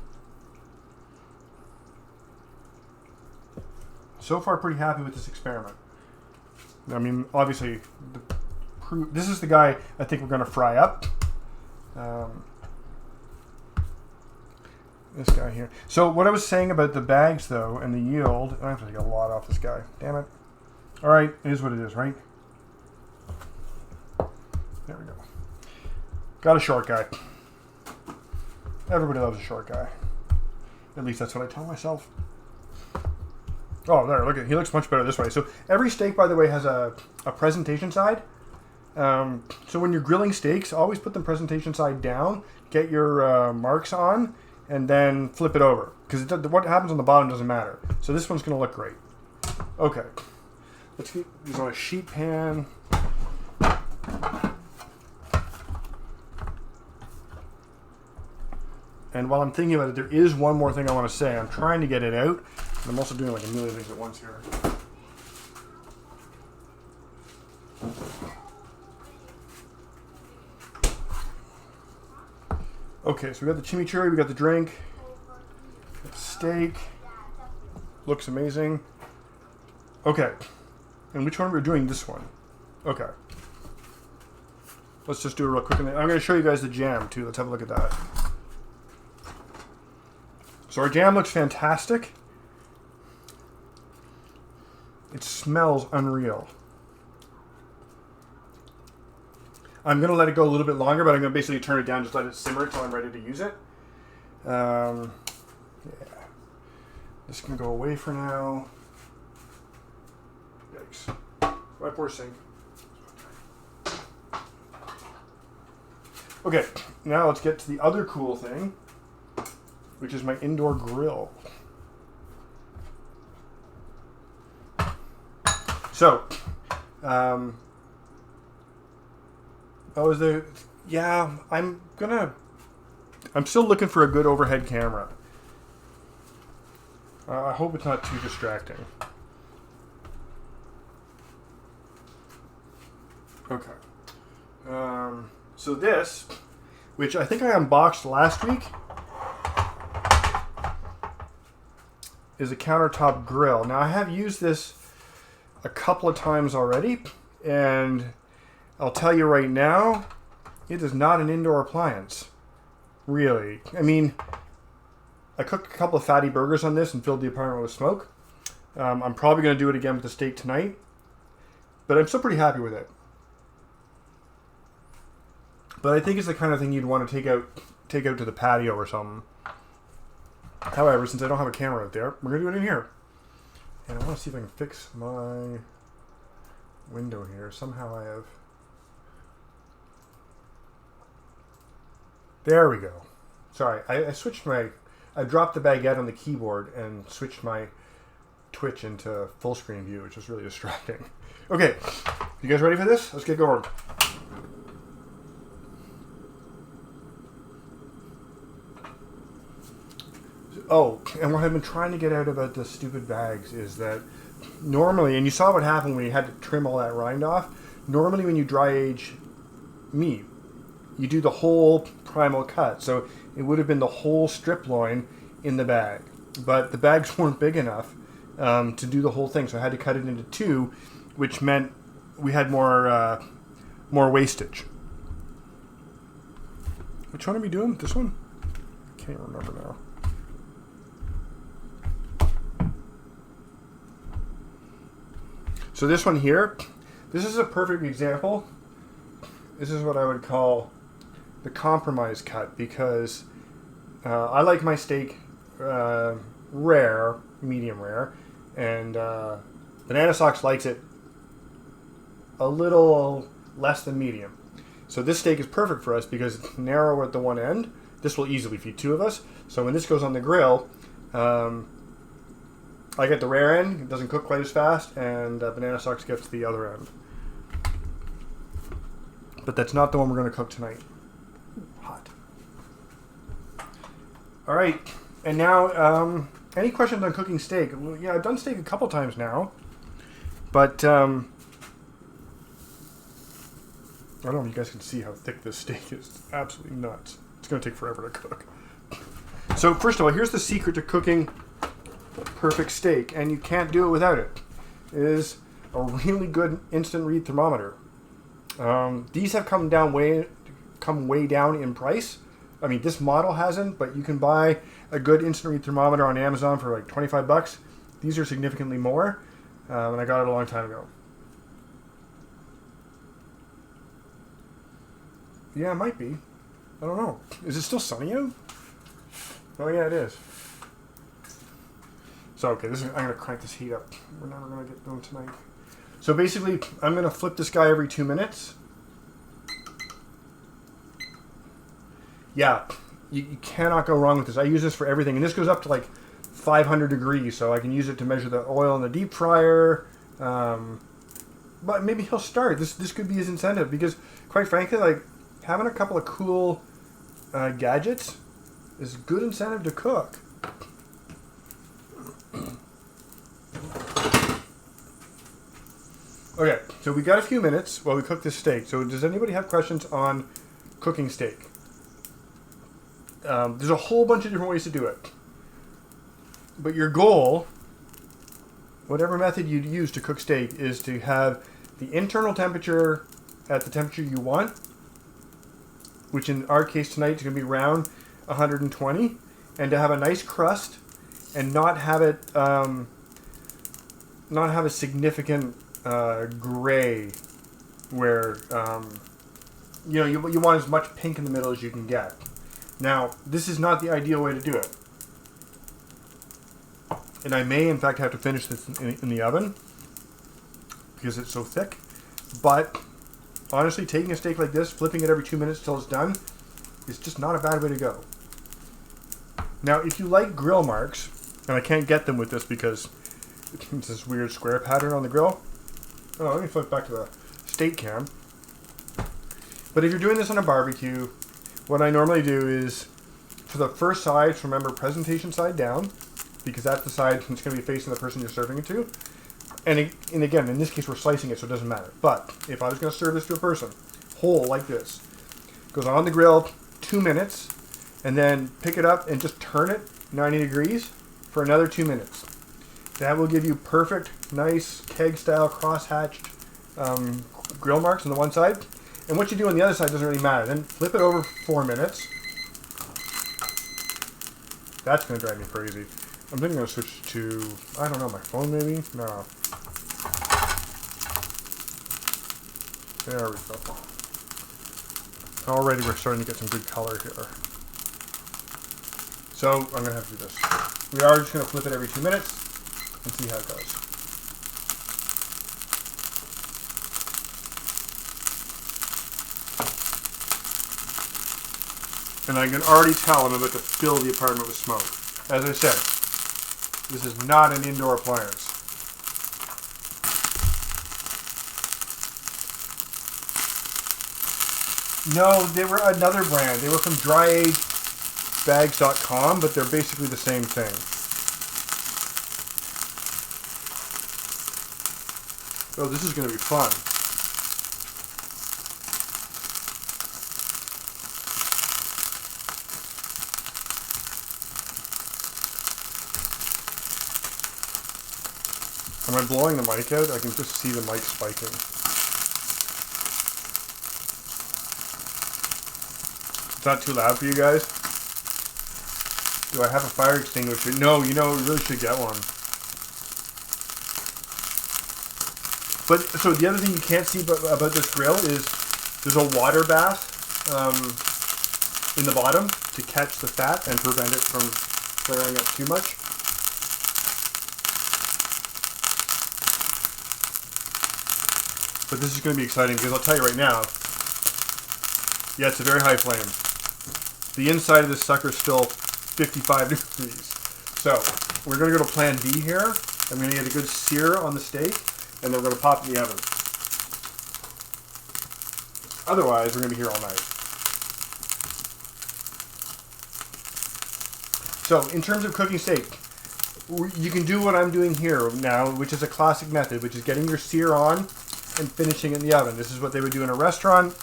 So far, pretty happy with this experiment. I mean, obviously, this is the guy I think we're going to fry up. This guy here. So what I was saying about the bags, though, and the yield, I have to take a lot off this guy. Damn it. All right, it is what it is, right? There we go. Got a short guy. Everybody loves a short guy. At least that's what I tell myself. Oh, there, look at, he looks much better this way. So every steak, by the way, has a presentation side. So when you're grilling steaks, always put the presentation side down, get your marks on, and then flip it over. Because what happens on the bottom doesn't matter. So this one's going to look great. Okay. Let's get these on a sheet pan. And while I'm thinking about it, there is one more thing I want to say. I'm trying to get it out. And I'm also doing like a million things at once here. Okay, so we got the chimichurri, we got the drink, got the steak. Looks amazing. Okay, and which one we're doing? This one. Okay. Let's just do it real quick. I'm going to show you guys the jam too. Let's have a look at that. So our jam looks fantastic. It smells unreal. I'm going to let it go a little bit longer, but I'm going to basically turn it down, just let it simmer until I'm ready to use it. Yeah. This can go away for now. Yikes. My poor sink. Okay, now let's get to the other cool thing, which is my indoor grill. So, yeah, I'm still looking for a good overhead camera. I hope it's not too distracting. Okay. So this, which I think I unboxed last week, is a countertop grill. Now I have used this a couple of times already, and I'll tell you right now, it is not an indoor appliance. Really. I mean, I cooked a couple of fatty burgers on this and filled the apartment with smoke. I'm probably going to do it again with the steak tonight, but I'm still pretty happy with it. But I think it's the kind of thing you'd want to take out to the patio or something. However, since I don't have a camera out there, we're going to do it in here. And I want to see if I can fix my window here. Somehow I have... There we go. Sorry, I switched my... I dropped the baguette on the keyboard and switched my Twitch into full screen view, which was really distracting. Okay, you guys ready for this? Let's get going. Oh, and what I've been trying to get out about the stupid bags is that normally, and you saw what happened when you had to trim all that rind off, normally when you dry age meat, you do the whole primal cut. So it would have been the whole strip loin in the bag. But the bags weren't big enough to do the whole thing. So I had to cut it into two, which meant we had more wastage. Which one are we doing? This one? I can't remember now. So this one here, this is a perfect example. This is what I would call the compromise cut, because I like my steak rare, medium rare, and Banana Socks likes it a little less than medium. So this steak is perfect for us because it's narrow at the one end. This will easily feed two of us. So when this goes on the grill, I get the rare end, it doesn't cook quite as fast, and Banana Socks gets the other end. But that's not the one we're going to cook tonight. Hot. Alright, and now, any questions on cooking steak? Well, yeah, I've done steak a couple times now, but I don't know if you guys can see how thick this steak is. It's absolutely nuts. It's going to take forever to cook. So first of all, here's the secret to cooking perfect steak, and you can't do it without it. It is a really good instant read thermometer. These have come way down in price. I mean, this model hasn't, but you can buy a good instant read thermometer on Amazon for like 25 bucks. These are significantly more, and I got it a long time ago. Yeah, it might be. I don't know. Is it still sunny out? Oh yeah, it is. So, okay, I'm going to crank this heat up. We're never going to get done tonight. So basically, I'm going to flip this guy every 2 minutes. Yeah, you cannot go wrong with this. I use this for everything. And this goes up to like 500 degrees, so I can use it to measure the oil in the deep fryer. But maybe he'll start. This could be his incentive, because quite frankly, like, having a couple of cool gadgets is a good incentive to cook. Okay, so we got a few minutes while we cook this steak. So does anybody have questions on cooking steak? There's a whole bunch of different ways to do it. But your goal, whatever method you use to cook steak, is to have the internal temperature at the temperature you want, which in our case tonight is going to be around 120, and to have a nice crust and not have it not have a significant gray where you know you want as much pink in the middle as you can get. Now, this is not the ideal way to do it, and I may in fact have to finish this in the oven because it's so thick. But honestly, taking a steak like this, flipping it every 2 minutes till it's done, is just not a bad way to go. Now, if you like grill marks, and I can't get them with this because it's this weird square pattern on the grill. Oh, let me flip back to the steak cam. But if you're doing this on a barbecue, what I normally do is, for the first side, remember presentation side down, because that's the side that's going to be facing the person you're serving it to. And again, in this case, we're slicing it, so it doesn't matter. But if I was going to serve this to a person, whole like this, goes on the grill 2 minutes, and then pick it up and just turn it 90 degrees for another 2 minutes. That will give you perfect, nice keg-style cross-hatched grill marks on the one side. And what you do on the other side doesn't really matter. Then flip it over for 4 minutes. That's going to drive me crazy. I'm thinking I'm going to switch to, I don't know, my phone maybe? No. There we go. Already we're starting to get some good color here. So I'm going to have to do this. We are just going to flip it every 2 minutes and see how it goes. And I can already tell I'm about to fill the apartment with smoke. As I said, this is not an indoor appliance. No, they were another brand. They were from dryagebags.com, but they're basically the same thing. Oh, this is going to be fun. Am I blowing the mic out? I can just see the mic spiking. Is that too loud for you guys? Do I have a fire extinguisher? No, you know, we really should get one. But, so the other thing you can't see about this grill is there's a water bath in the bottom to catch the fat and prevent it from flaring up too much. But this is going to be exciting because I'll tell you right now, yeah, it's a very high flame. The inside of this sucker is still 55 degrees. So we're going to go to plan B here. I'm going to get a good sear on the steak, and then we're going to pop it in the oven. Otherwise, we're going to be here all night. So in terms of cooking steak, you can do what I'm doing here now, which is a classic method, which is getting your sear on and finishing it in the oven. This is what they would do in a restaurant.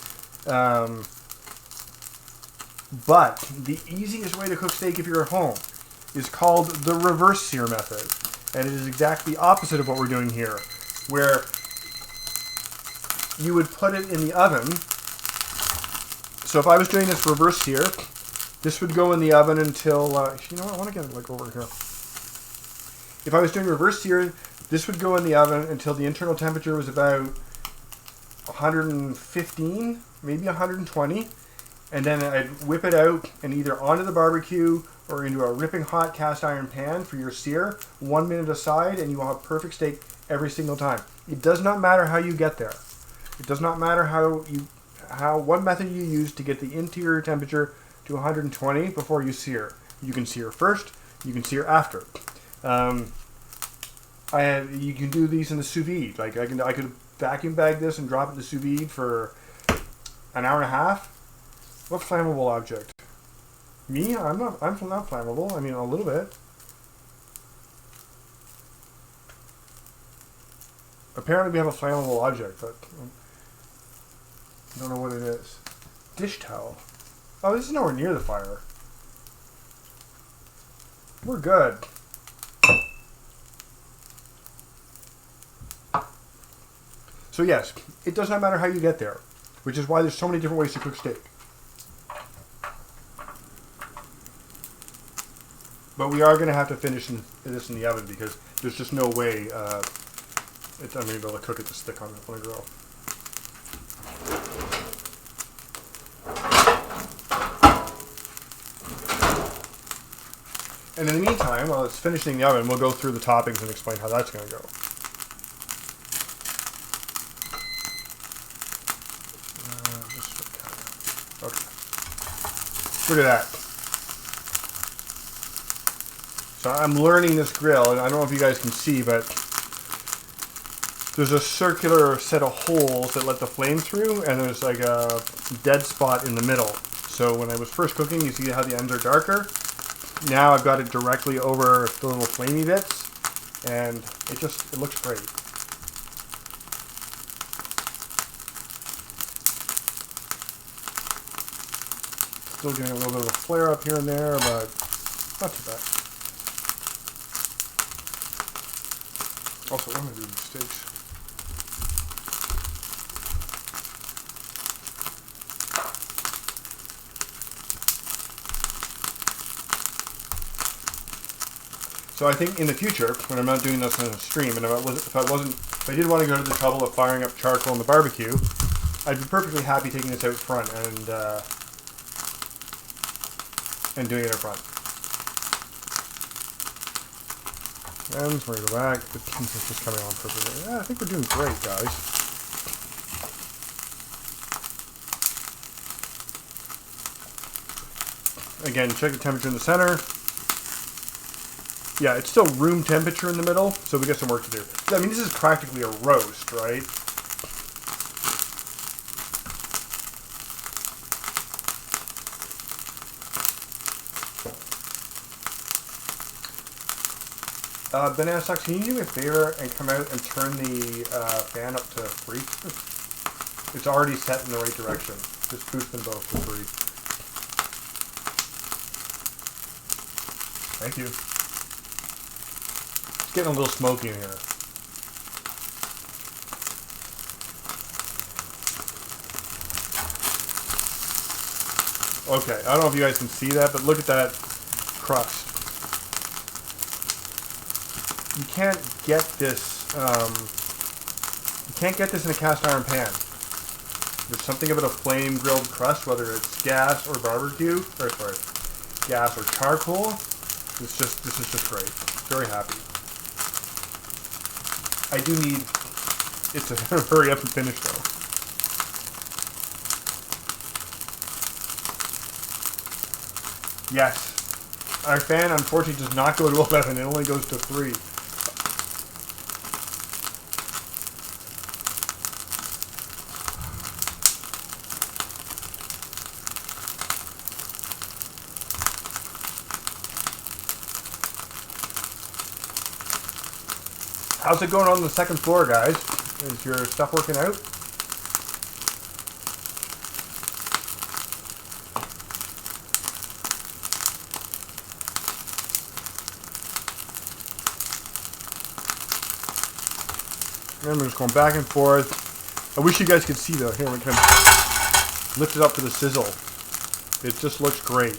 But the easiest way to cook steak if you're at home is called the reverse sear method. And it is exactly the opposite of what we're doing here, where you would put it in the oven. So if I was doing this reverse sear, this would go in the oven until, you know what, I want to get it like over here. If I was doing reverse sear, this would go in the oven until the internal temperature was about 115, maybe 120. And then I'd whip it out and either onto the barbecue or into a ripping hot cast iron pan for your sear, 1 minute aside, and you will have perfect steak every single time. It does not matter how you get there. It does not matter what method you use to get the interior temperature to 120 before you sear. You can sear first, you can sear after. You can do these in the sous vide. Like I could vacuum bag this and drop it in the sous vide for an hour and a half. What flammable object? Me? I'm not flammable. I mean, a little bit. Apparently we have a flammable object, but I don't know what it is. Dish towel. Oh, this is nowhere near the fire. We're good. So yes, it does not matter how you get there, which is why there's so many different ways to cook steak. But we are going to have to finish this in the oven because there's just no way I'm going to be able to cook it this thick on the grill. And in the meantime, while it's finishing the oven, we'll go through the toppings and explain how that's going to go. Okay. Look at that. So I'm learning this grill, and I don't know if you guys can see, but there's a circular set of holes that let the flame through, and there's like a dead spot in the middle. So when I was first cooking, you see how the ends are darker. Now I've got it directly over the little flamey bits, and it looks great. Still getting a little bit of a flare up here and there, but not too bad. Also, I'm going to do these steaks. So I think in the future, when I'm not doing this on a stream, and if I did want to go to the trouble of firing up charcoal on the barbecue, I'd be perfectly happy taking this out front and doing it up front. And we're going to go back. The pins are just coming on perfectly. Yeah, I think we're doing great, guys. Again, check the temperature in the center. Yeah, it's still room temperature in the middle, so we got some work to do. I mean, this is practically a roast, right? Banana Sucks, can you do me a favor and come out and turn the fan up to 3? It's already set in the right direction. Just boost them both to 3. Thank you. It's getting a little smoky in here. Okay, I don't know if you guys can see that, but look at that crust. You can't get this. You can't get this in a cast iron pan. There's something about a flame grilled crust, whether it's gas or barbecue, or sorry, gas or charcoal. This is just great. Very happy. I do need it to hurry up and finish though. Yes, our fan unfortunately does not go to 11; it only goes to 3. How's it going on the second floor, guys? Is your stuff working out? And we're just going back and forth. I wish you guys could see though. Here we can lift it up to the sizzle. It just looks great.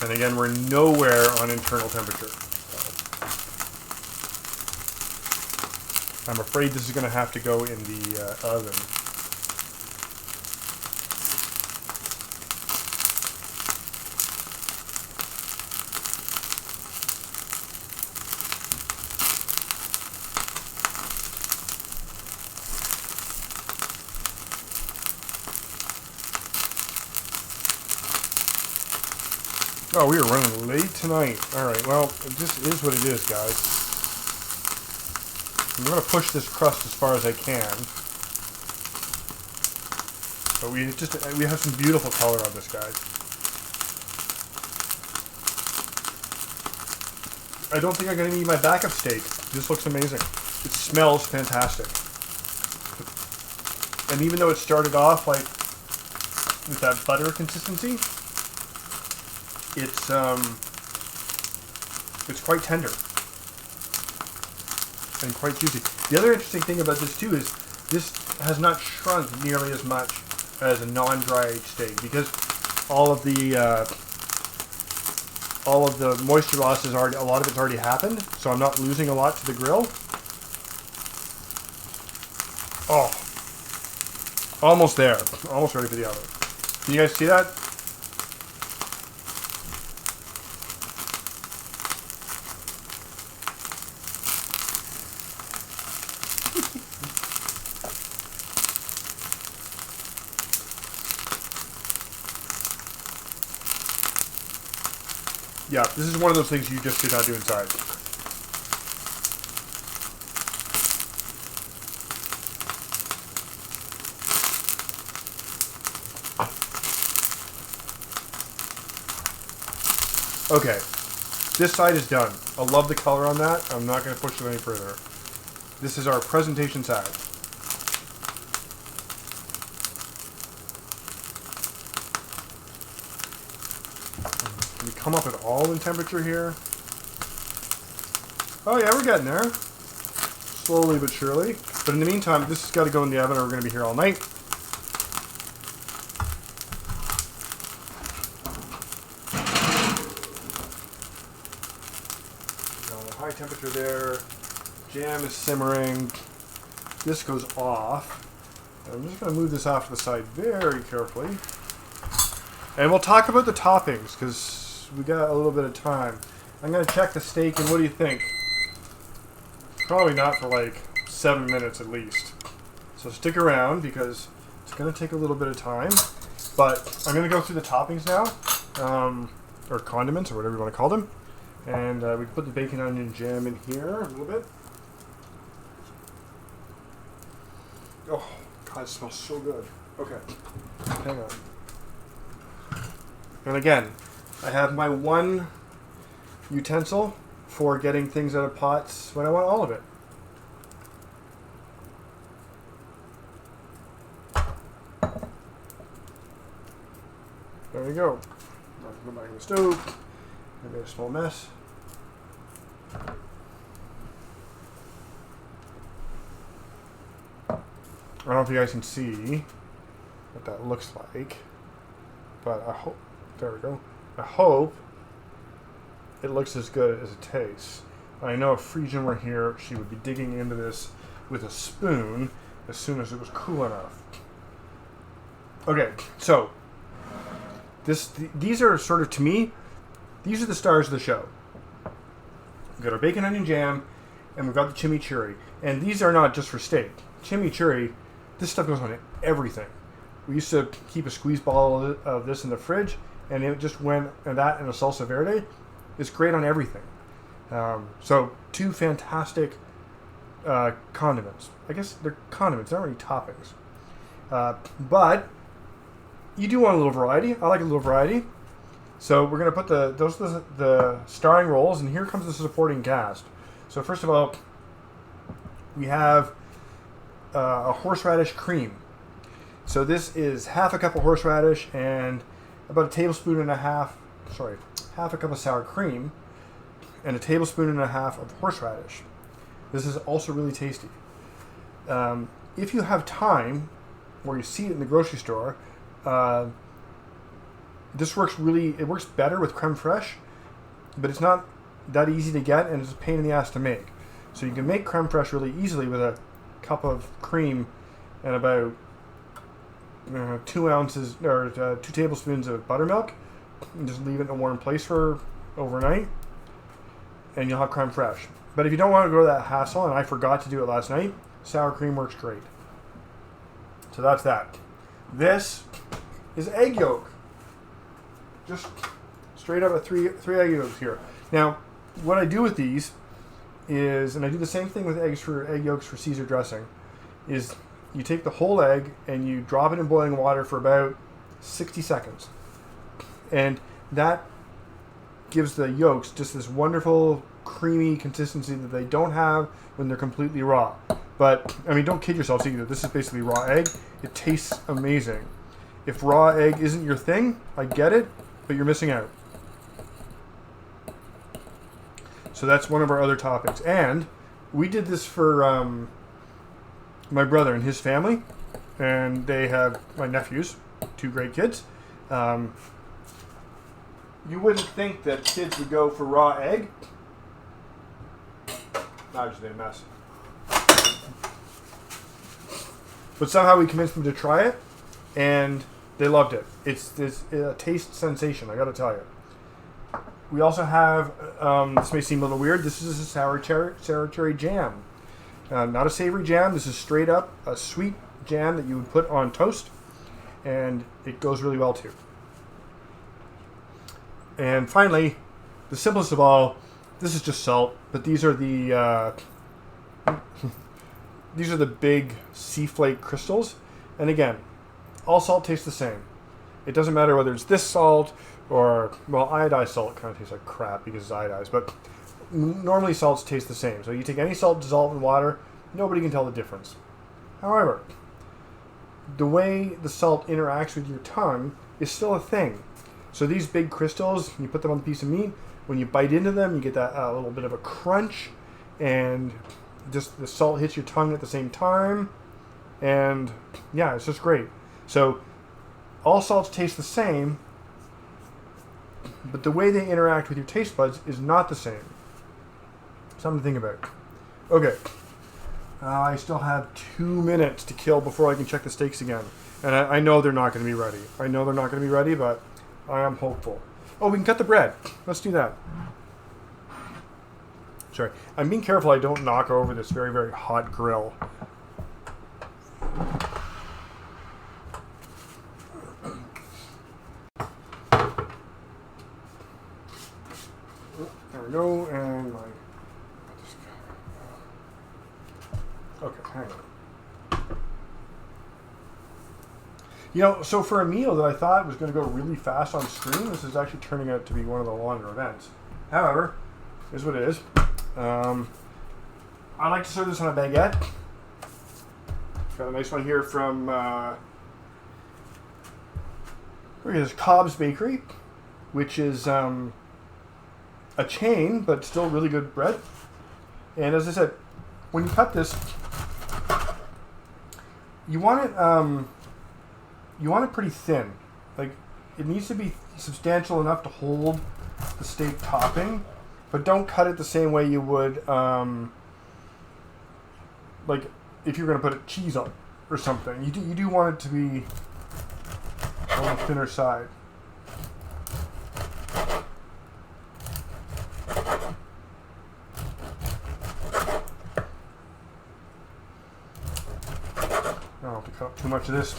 And again, we're nowhere on internal temperature. I'm afraid this is going to have to go in the oven. Oh, we are running late tonight. Alright, well, it just is what it is, guys. I'm going to push this crust as far as I can. But we have some beautiful color on this, guys. I don't think I'm going to need my backup steak. This looks amazing. It smells fantastic. And even though it started off like with that butter consistency, it's quite tender and quite juicy. The other interesting thing about this too is this has not shrunk nearly as much as a non-dried steak because all of the all of the moisture loss is already, a lot of it's already happened, so I'm not losing a lot to the grill. Oh, almost there. Almost ready for the oven. Can you guys see that? Yeah, this is one of those things you just did not do inside. Okay, this side is done. I love the color on that. I'm not going to push it any further. This is our presentation side. Can we come up at all in temperature here? Oh yeah, we're getting there. Slowly but surely. But in the meantime, this has got to go in the oven or we're going to be here all night. High temperature there. Jam is simmering. This goes off. I'm just going to move this off to the side very carefully. And we'll talk about the toppings because we got a little bit of time. I'm going to check the steak, and what do you think? Probably not for like 7 minutes at least. So stick around because it's going to take a little bit of time. But I'm going to go through the toppings now, or condiments, or whatever you want to call them. And we put the bacon, onion, jam in here a little bit. Oh, God, it smells so good. Okay, hang on. And again, I have my one utensil for getting things out of pots when I want all of it. There we go. Now go back in the stove. I made a small mess. I don't know if you guys can see what that looks like, but I hope, there we go. I hope it looks as good as it tastes. I know if Frisian were here, she would be digging into this with a spoon as soon as it was cool enough. Okay, so these are sort of, to me, these are the stars of the show. We've got our bacon onion jam, and we've got the chimichurri. And these are not just for steak. Chimichurri, this stuff goes on everything. We used to keep a squeeze bottle of this in the fridge, and it just went, and that and a salsa verde is great on everything. So two fantastic condiments. I guess they're condiments, they're not really toppings. But you do want a little variety. I like a little variety. So we're going to put the starring rolls, and here comes the supporting cast. So first of all, we have a horseradish cream. So this is half a cup of horseradish and about a tablespoon and a half, half a cup of sour cream and a tablespoon and a half of horseradish. This is also really tasty. If you have time, or you see it in the grocery store, this works it works better with creme fraiche, but it's not that easy to get and it's a pain in the ass to make. So you can make creme fraiche really easily with a cup of cream and about 2 ounces or 2 tablespoons of buttermilk, and just leave it in a warm place for overnight, and you'll have creme fraiche. But if you don't want to go to that hassle, and I forgot to do it last night, sour cream works great. So that's that. This is egg yolk. Just straight up three egg yolks here. Now, what I do with these is, and I do the same thing with egg yolks for Caesar dressing, is you take the whole egg and you drop it in boiling water for about 60 seconds. And that gives the yolks just this wonderful creamy consistency that they don't have when they're completely raw. But, I mean, don't kid yourselves either. This is basically raw egg. It tastes amazing. If raw egg isn't your thing, I get it, but you're missing out. So that's one of our other toppings. And we did this for my brother and his family. And they have my nephews, 2 great kids. you wouldn't think that kids would go for raw egg. I just made a mess. But somehow we convinced them to try it, and they loved it. It's a taste sensation, I gotta tell you. We also have, this may seem a little weird, this is a sour cherry jam. Not a savory jam, this is straight up a sweet jam that you would put on toast, and it goes really well too. And finally, the simplest of all, this is just salt, but these are the big sea flake crystals. And again, all salt tastes the same. It doesn't matter whether it's this salt or, well, iodized salt kind of tastes like crap because it's iodized, but normally salts taste the same. So you take any salt, dissolve it in water, nobody can tell the difference. However, the way the salt interacts with your tongue is still a thing. So these big crystals, you put them on a piece of meat, when you bite into them, you get that little bit of a crunch, and just the salt hits your tongue at the same time, and yeah, it's just great. So all salts taste the same, but the way they interact with your taste buds is not the same. Something to think about. Okay, I still have 2 minutes to kill before I can check the steaks again, and I know they're not going to be ready. I know they're not going to be ready, but I am hopeful. Oh, we can cut the bread. Let's do that. Sorry, I'm being careful I don't knock over this very, very hot grill. There we go, and my... Okay, hang on. You know, so for a meal that I thought was going to go really fast on screen, this is actually turning out to be one of the longer events. However, here's what it is. I like to serve this on a baguette. Got a nice one here from Cobb's Bakery, which is a chain, but still really good bread. And as I said, when you cut this, you want it pretty thin. Like, it needs to be substantial enough to hold the steak topping, but don't cut it the same way you would, like, if you're going to put cheese on or something. You do want it to be on the thinner side. I don't have to cut up too much of this.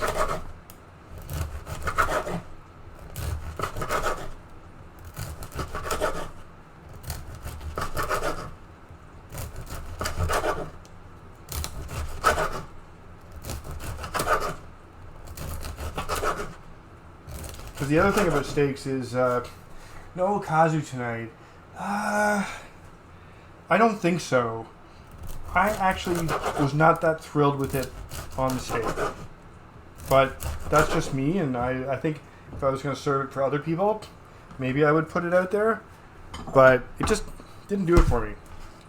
Because the other thing about steaks is, no kazu tonight. I don't think so. I actually was not that thrilled with it on the steak. But that's just me, and I think if I was going to serve it for other people, maybe I would put it out there. But it just didn't do it for me.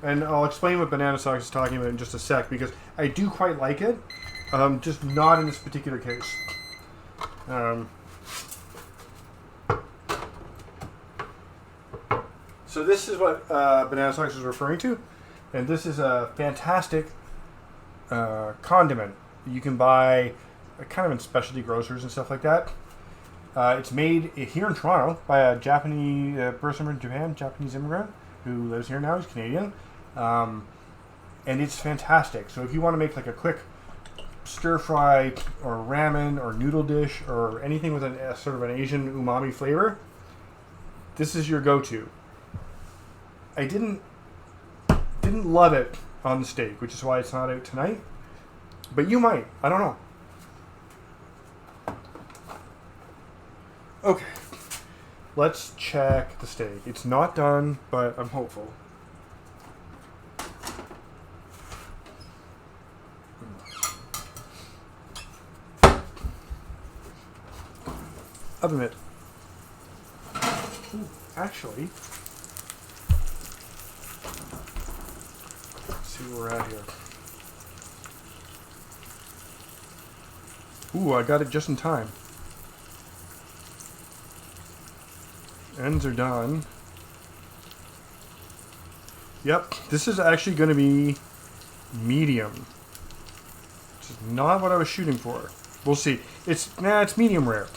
And I'll explain what banana sauce is talking about in just a sec, because I do quite like it, just not in this particular case. So this is what banana sauce is referring to, and this is a fantastic condiment. You can buy kind of in specialty grocers and stuff like that. It's made here in Toronto by a Japanese person from Japan, Japanese immigrant who lives here now. He's Canadian, and it's fantastic. So if you want to make like a quick stir fry or ramen or noodle dish or anything with a sort of an Asian umami flavor, this is your go-to. I didn't love it on the steak, which is why it's not out tonight. But you might. I don't know. Okay. Let's check the steak. It's not done, but I'm hopeful. Oven mitt. Ooh, actually... see where we're at here. Ooh, I got it just in time. Ends are done. Yep, this is actually going to be medium. Which is not what I was shooting for. We'll see. It's medium rare.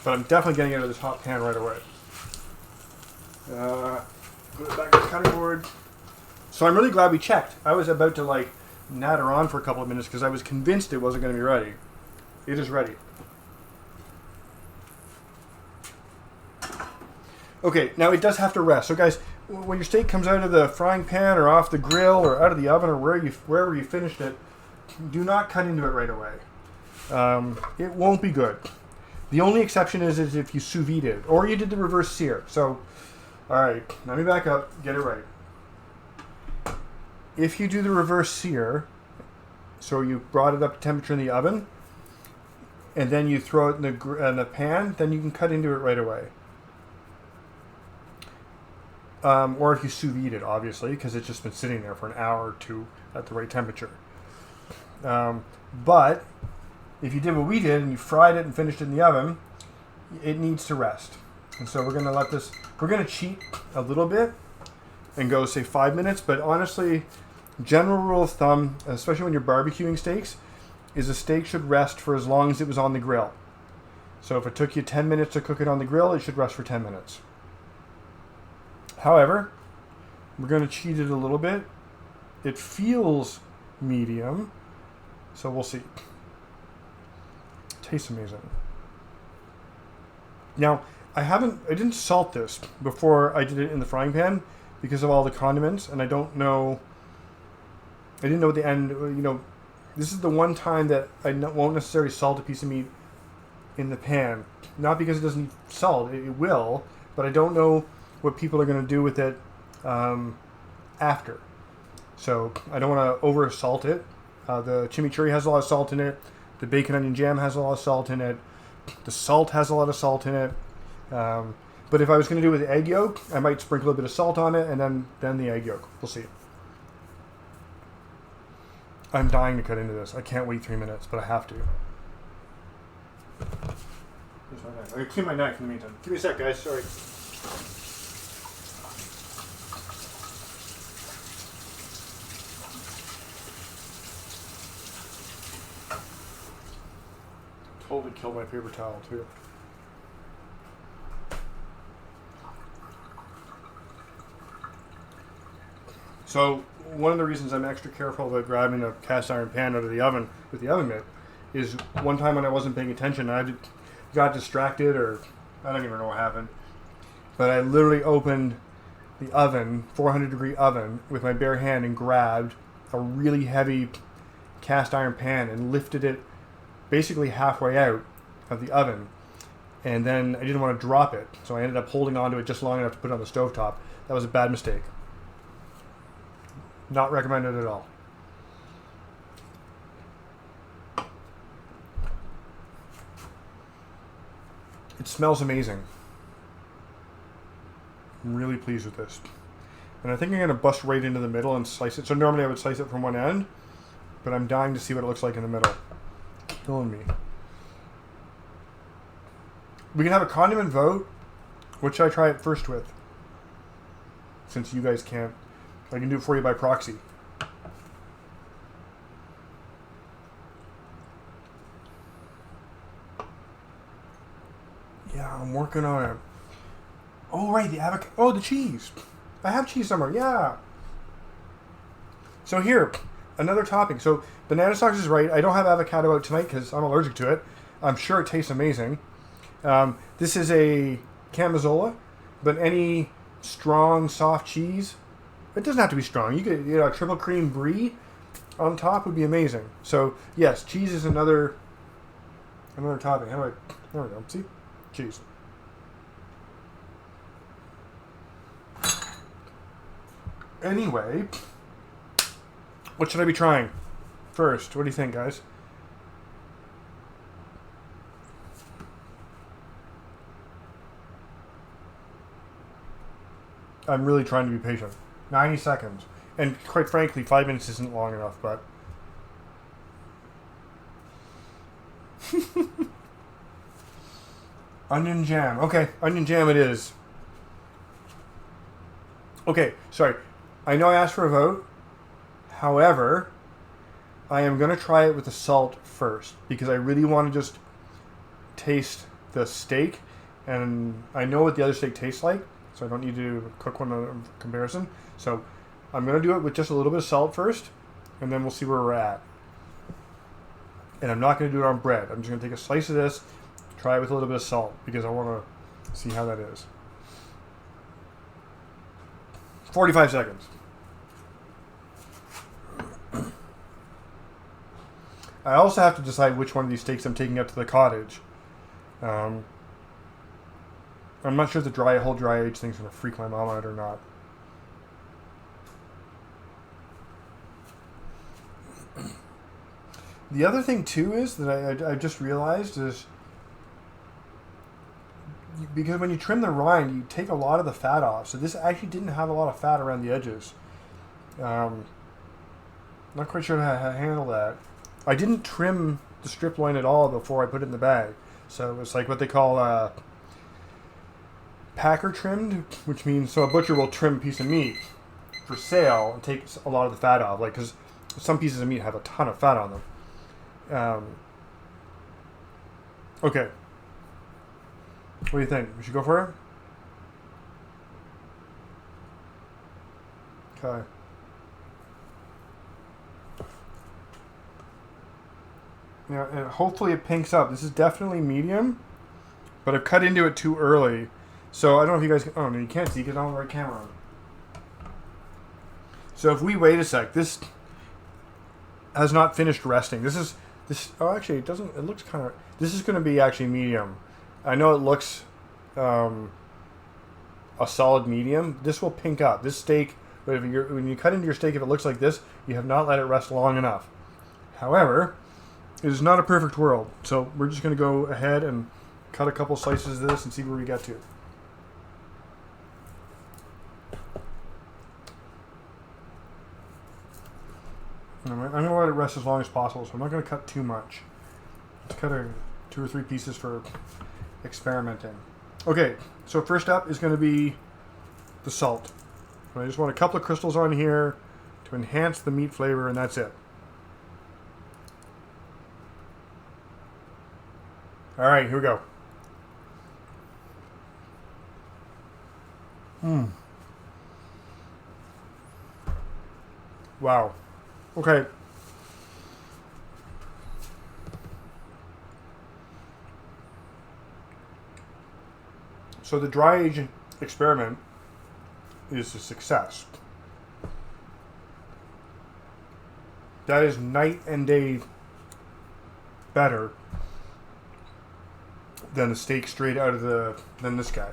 But I'm definitely getting it out of this hot pan right away. Put it back on the cutting board. So I'm really glad we checked. I was about to like natter on for a couple of minutes because I was convinced it wasn't going to be ready. It is ready. Okay, now it does have to rest. So guys, when your steak comes out of the frying pan or off the grill or out of the oven or wherever you finished it, do not cut into it right away. It won't be good. The only exception is if you sous vide it or you did the reverse sear. So, all right, let me back up, get it right. If you do the reverse sear, so you brought it up to temperature in the oven, and then you throw it in the pan, then you can cut into it right away. Or if you sous vide it, obviously, because it's just been sitting there for an hour or two at the right temperature. But if you did what we did and you fried it and finished it in the oven, it needs to rest. And so we're going to let this, we're going to cheat a little bit and go, say, 5 minutes. But honestly, general rule of thumb, especially when you're barbecuing steaks, is a steak should rest for as long as it was on the grill. So if it took you 10 minutes to cook it on the grill, it should rest for 10 minutes. However, we're going to cheat it a little bit. It feels medium, so we'll see. Tastes amazing. Now, I didn't salt this before I did it in the frying pan because of all the condiments, and I didn't know at the end, this is the one time that I won't necessarily salt a piece of meat in the pan. Not because it doesn't need salt, it will, but I don't know what people are going to do with it after. So I don't want to over salt it. The chimichurri has a lot of salt in it. The bacon onion jam has a lot of salt in it. The salt has a lot of salt in it. But if I was going to do it with egg yolk, I might sprinkle a bit of salt on it and then the egg yolk. We'll see. I'm dying to cut into this. I can't wait 3 minutes, but I have to. Here's my knife. I can clean my knife in the meantime. Give me a sec, guys. Sorry. Totally killed my paper towel, too. So, one of the reasons I'm extra careful about grabbing a cast iron pan out of the oven with the oven mitt is one time when I wasn't paying attention, I got distracted, or I don't even know what happened, but I literally opened the oven, 400-degree oven, with my bare hand and grabbed a really heavy cast iron pan and lifted it basically halfway out of the oven. And then I didn't want to drop it, so I ended up holding onto it just long enough to put it on the stovetop. That was a bad mistake. Not recommended at all. It smells amazing. I'm really pleased with this. And I think I'm going to bust right into the middle and slice it. So normally I would slice it from one end, but I'm dying to see what it looks like in the middle. Killing me. We can have a condiment vote. What should I try it first with? Since you guys can't. I can do it for you by proxy. Yeah, I'm working on it. Oh, right, the avocado. Oh, the cheese. I have cheese somewhere. Yeah. So here, another topping. So Banana Stocks is right. I don't have avocado out tonight because I'm allergic to it. I'm sure it tastes amazing. This is a Camazola, but any strong, soft cheese. It doesn't have to be strong. You could, a triple cream brie on top would be amazing. So yes, cheese is another topping. There we go. See, cheese. Anyway, what should I be trying first? What do you think, guys? I'm really trying to be patient. 90 seconds. And quite frankly, 5 minutes isn't long enough, but... Onion jam. Okay, onion jam it is. Okay, sorry. I know I asked for a vote. However, I am going to try it with the salt first because I really want to just taste the steak, and I know what the other steak tastes like, so I don't need to cook one in comparison. So I'm going to do it with just a little bit of salt first, and then we'll see where we're at. And I'm not going to do it on bread. I'm just going to take a slice of this, try it with a little bit of salt because I want to see how that is. 45 seconds. I also have to decide which one of these steaks I'm taking up to the cottage. I'm not sure if the whole dry age thing's going to freak my mom out or not. The other thing too is that I just realized is because when you trim the rind, you take a lot of the fat off. So this actually didn't have a lot of fat around the edges. Not quite sure how to handle that. I didn't trim the strip loin at all before I put it in the bag. So it's like what they call packer trimmed, which means so a butcher will trim a piece of meat for sale and take a lot of the fat off, like because some pieces of meat have a ton of fat on them. Okay. What do you think? We should go for it? Okay. Yeah, and hopefully it pinks up. This is definitely medium, but I've cut into it too early. So I don't know if you guys can... Oh, no, you can't see because I don't have the right camera on. So if we wait a sec, this has not finished resting. Oh, actually, it doesn't... It looks kind of... This is going to be actually medium. I know it looks a solid medium. This will pink up. This steak, when you cut into your steak, if it looks like this, you have not let it rest long enough. However... It is not a perfect world, so we're just going to go ahead and cut a couple slices of this and see where we get to. I'm going to let it rest as long as possible, so I'm not going to cut too much. Let's cut 2 or 3 pieces for experimenting. Okay, so first up is going to be the salt. And I just want a couple of crystals on here to enhance the meat flavor, and that's it. All right, here we go. Wow. Okay. So the dry aging experiment is a success. That is night and day better than the steak straight out of than this guy.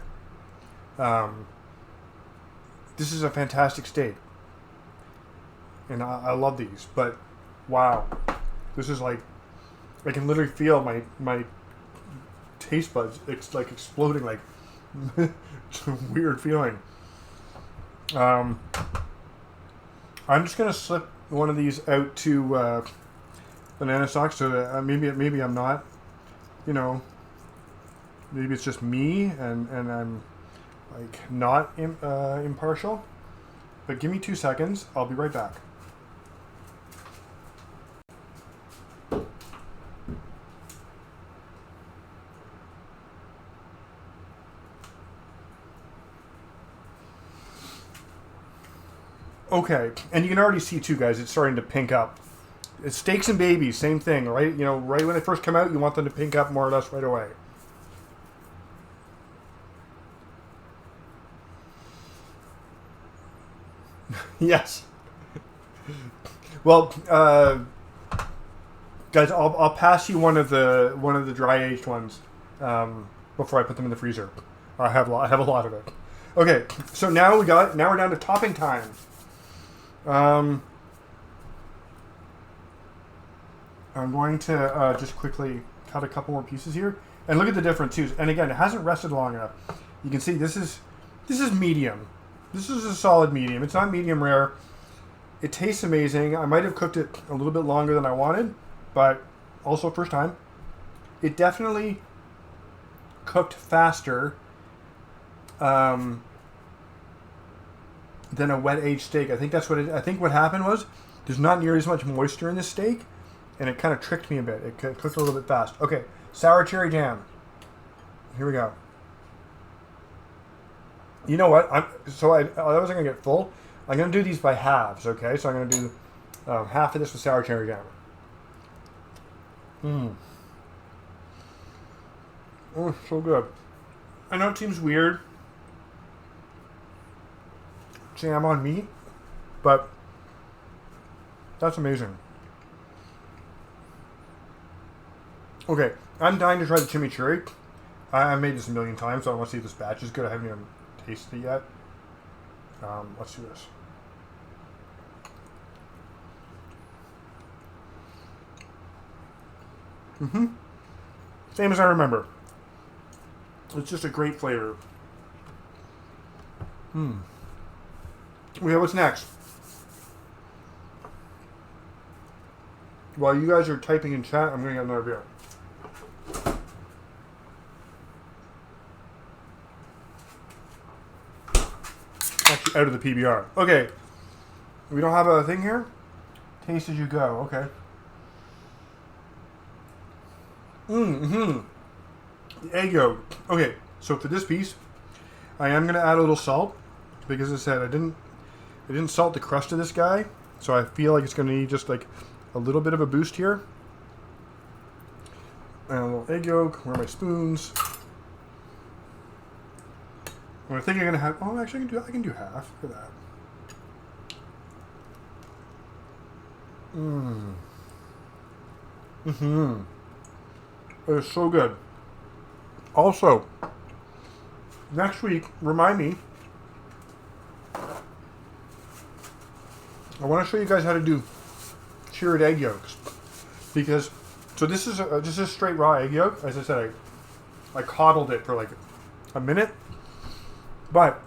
This is a fantastic steak, and I love these. But wow, this is like I can literally feel my taste buds. It's like exploding. Like it's a weird feeling. I'm just gonna slip one of these out to banana socks. So maybe I'm not. You know. Maybe it's just me, and I'm like not impartial. But give me 2 seconds. I'll be right back. Okay, and you can already see too, guys. It's starting to pink up. It's steaks and babies, same thing, right? You know, right when they first come out, you want them to pink up more or less right away. Yes. Well, guys, I'll pass you one of the dry aged ones before I put them in the freezer. I have a lot of it. Okay, so now we're down to topping time. I'm going to just quickly cut a couple more pieces here, and look at the difference too. And again, it hasn't rested long enough. You can see this is medium. This is a solid medium. It's not medium rare. It tastes amazing. I might have cooked it a little bit longer than I wanted, but also first time. It definitely cooked faster. than a wet aged steak. I think that's what I think what happened was there's not nearly as much moisture in this steak, and it kind of tricked me a bit. It cooked a little bit fast. Okay, sour cherry jam. Here we go. You know what? I wasn't gonna get full. I'm gonna do these by halves. Okay, so I'm gonna do half of this with sour cherry jam. Oh, so good. I know it seems weird, jam on meat, but that's amazing. Okay, I'm dying to try the chimichurri. I've made this a million times, so I want to see if this batch is good. I haven't even tasted it yet. Let's do this. Same as I remember. It's just a great flavor. Okay, what's next? While you guys are typing in chat, I'm going to get another beer. Actually, out of the PBR. Okay. We don't have a thing here? Taste as you go. Okay. The egg yolk. Okay, so for this piece, I am going to add a little salt. Because as I said, I didn't salt the crust of this guy. So I feel like it's going to need just like a little bit of a boost here. And a little egg yolk. Where are my spoons? And I think I'm going to have... Oh, actually, I can do half. Look at that. It is so good. Also, next week, remind me, I want to show you guys how to do cured egg yolks. Because, so this is just a straight raw egg yolk. As I said, I coddled it for like a minute. But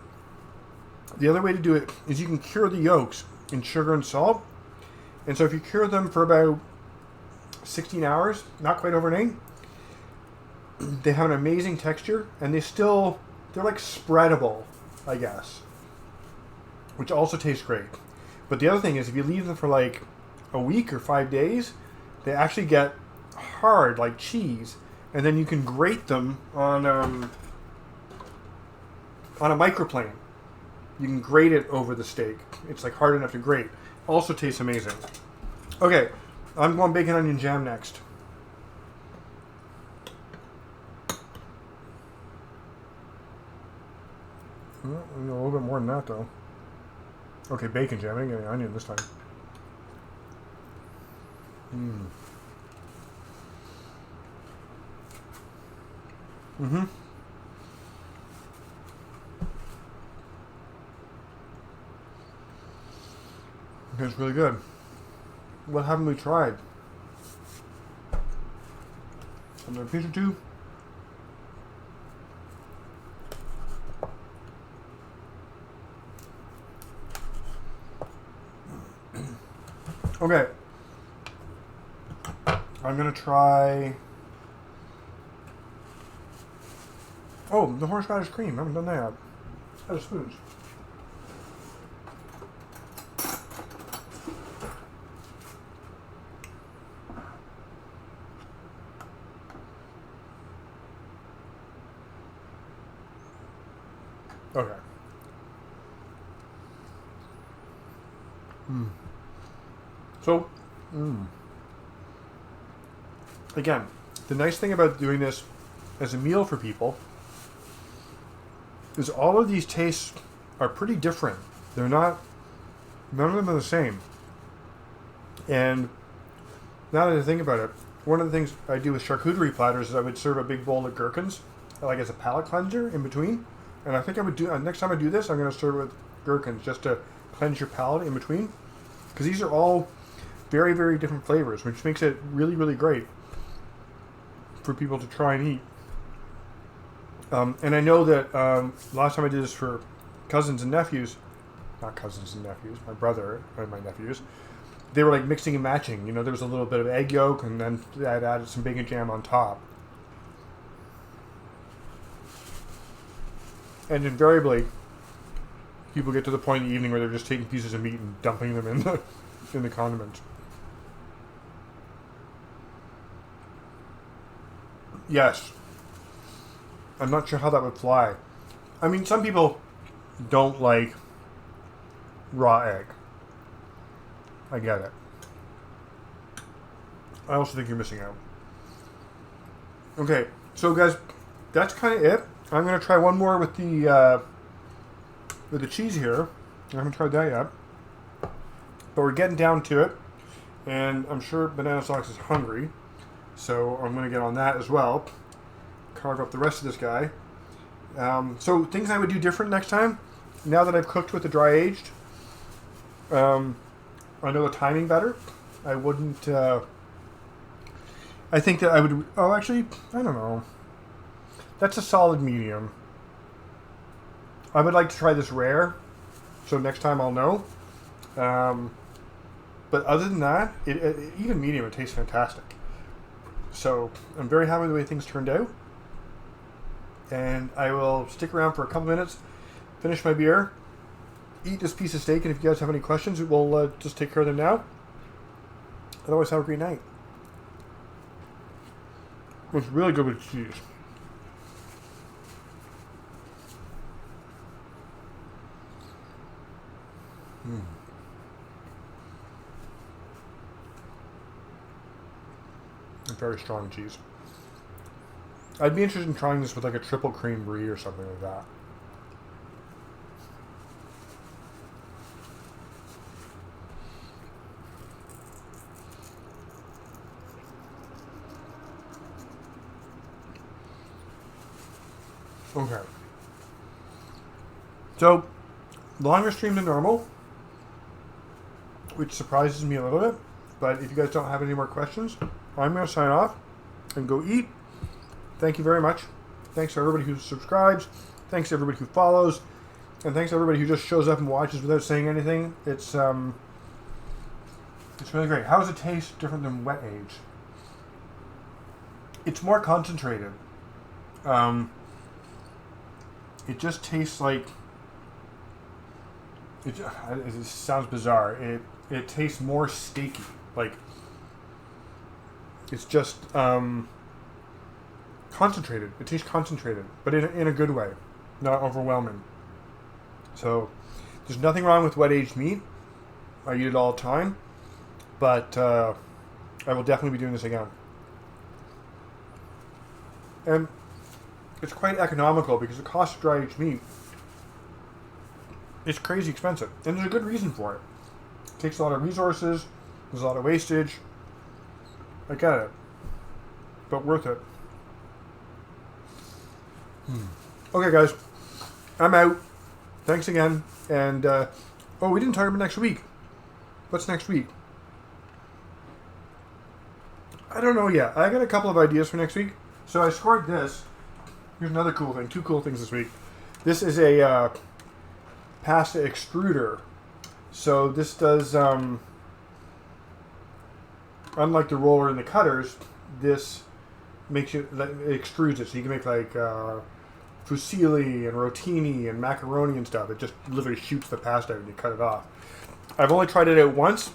the other way to do it is you can cure the yolks in sugar and salt. And so if you cure them for about 16 hours, not quite overnight, they have an amazing texture, and they're like spreadable, I guess, which also tastes great. But the other thing is, if you leave them for like a week or 5 days, they actually get hard like cheese, and then you can grate them on a microplane. You can grate it over the steak. It's like hard enough to grate. Also tastes amazing. Okay, I'm going bacon onion jam next. A little bit more than that, though. Okay, bacon jam. I didn't get any onion this time. It's really good. What haven't we tried? Another piece or two? Okay. I'm gonna try... Oh, the horseradish cream. I haven't done that yet. Out of spoons. Okay. So, again, the nice thing about doing this as a meal for people is all of these tastes are pretty different. They're not, none of them are the same. And now that I think about it, one of the things I do with charcuterie platters is I would serve a big bowl of gherkins, like as a palate cleanser in between. And I think I would do, next time I do this, I'm going to serve it with gherkins just to cleanse your palate in between. Because these are all very, very different flavors, which makes it really, really great for people to try and eat. And I know that last time I did this for cousins and nephews, not cousins and nephews, my brother and my nephews, they were like mixing and matching. You know, there was a little bit of egg yolk, and then I'd added some bacon jam on top. And invariably, people get to the point in the evening where they're just taking pieces of meat and dumping them in the condiments. Yes. I'm not sure how that would fly. I mean, some people don't like raw egg. I get it. I also think you're missing out. Okay, so guys, that's kind of it. I'm going to try one more with the cheese here. I haven't tried that yet. But we're getting down to it. And I'm sure Banana Socks is hungry. So I'm going to get on that as well. Carve up the rest of this guy. So things I would do different next time. Now that I've cooked with the dry aged, I know the timing better. I wouldn't. I think that I would. Oh, actually, I don't know. That's a solid medium. I would like to try this rare, so next time I'll know. But other than that, even medium, it tastes fantastic. So I'm very happy with the way things turned out. And I will stick around for a couple minutes, finish my beer, eat this piece of steak, and if you guys have any questions, we'll just take care of them now. Otherwise, have a great night. It's really good with cheese. Very strong cheese. I'd be interested in trying this with like a triple cream brie or something like that. Okay. So, longer stream than normal, which surprises me a little bit. But if you guys don't have any more questions, I'm going to sign off and go eat. Thank you very much. Thanks to everybody who subscribes. Thanks to everybody who follows. And thanks to everybody who just shows up and watches without saying anything. It's really great. How does it taste different than wet age? It's more concentrated. It just tastes like... It sounds bizarre. It tastes more steaky. Like... It's just concentrated. It tastes concentrated, but in a good way, not overwhelming. So there's nothing wrong with wet aged meat. I eat it all the time, but I will definitely be doing this again. And it's quite economical because the cost of dry aged meat is crazy expensive, and there's a good reason for it. It takes a lot of resources. There's a lot of wastage. I get it, but worth it. Okay, guys, I'm out. Thanks again. And, we didn't talk about next week. What's next week? I don't know yet. I got a couple of ideas for next week. So I scored this. Here's another cool thing. 2 cool things this week. This is a pasta extruder. So this does... unlike the roller and the cutters, this makes it extrudes it, so you can make like fusilli and rotini and macaroni and stuff. It just literally shoots the pasta out and you cut it off. I've only tried it out once,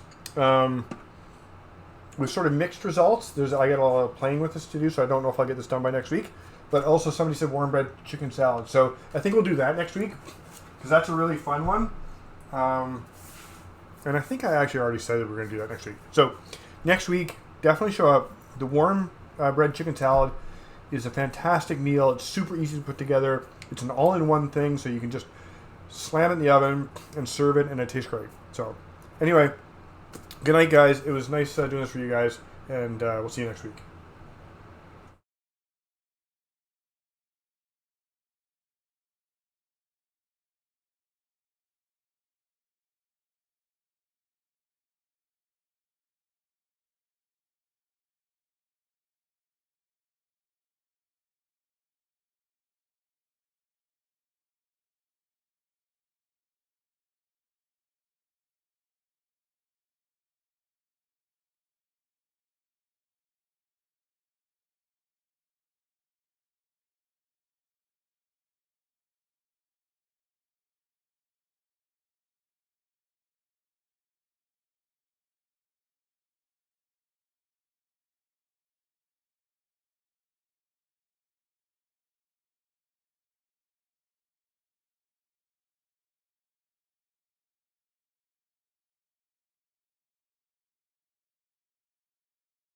with sort of mixed results. I got a lot of playing with this to do, so I don't know if I'll get this done by next week. But also somebody said warm bread chicken salad, so I think we'll do that next week because that's a really fun one. And I think I actually already said that we're going to do that next week. So. Next week, definitely show up. The warm bread chicken salad is a fantastic meal. It's super easy to put together. It's an all-in-one thing, so you can just slam it in the oven and serve it, and it tastes great. So, anyway, good night, guys. It was nice doing this for you guys, and we'll see you next week.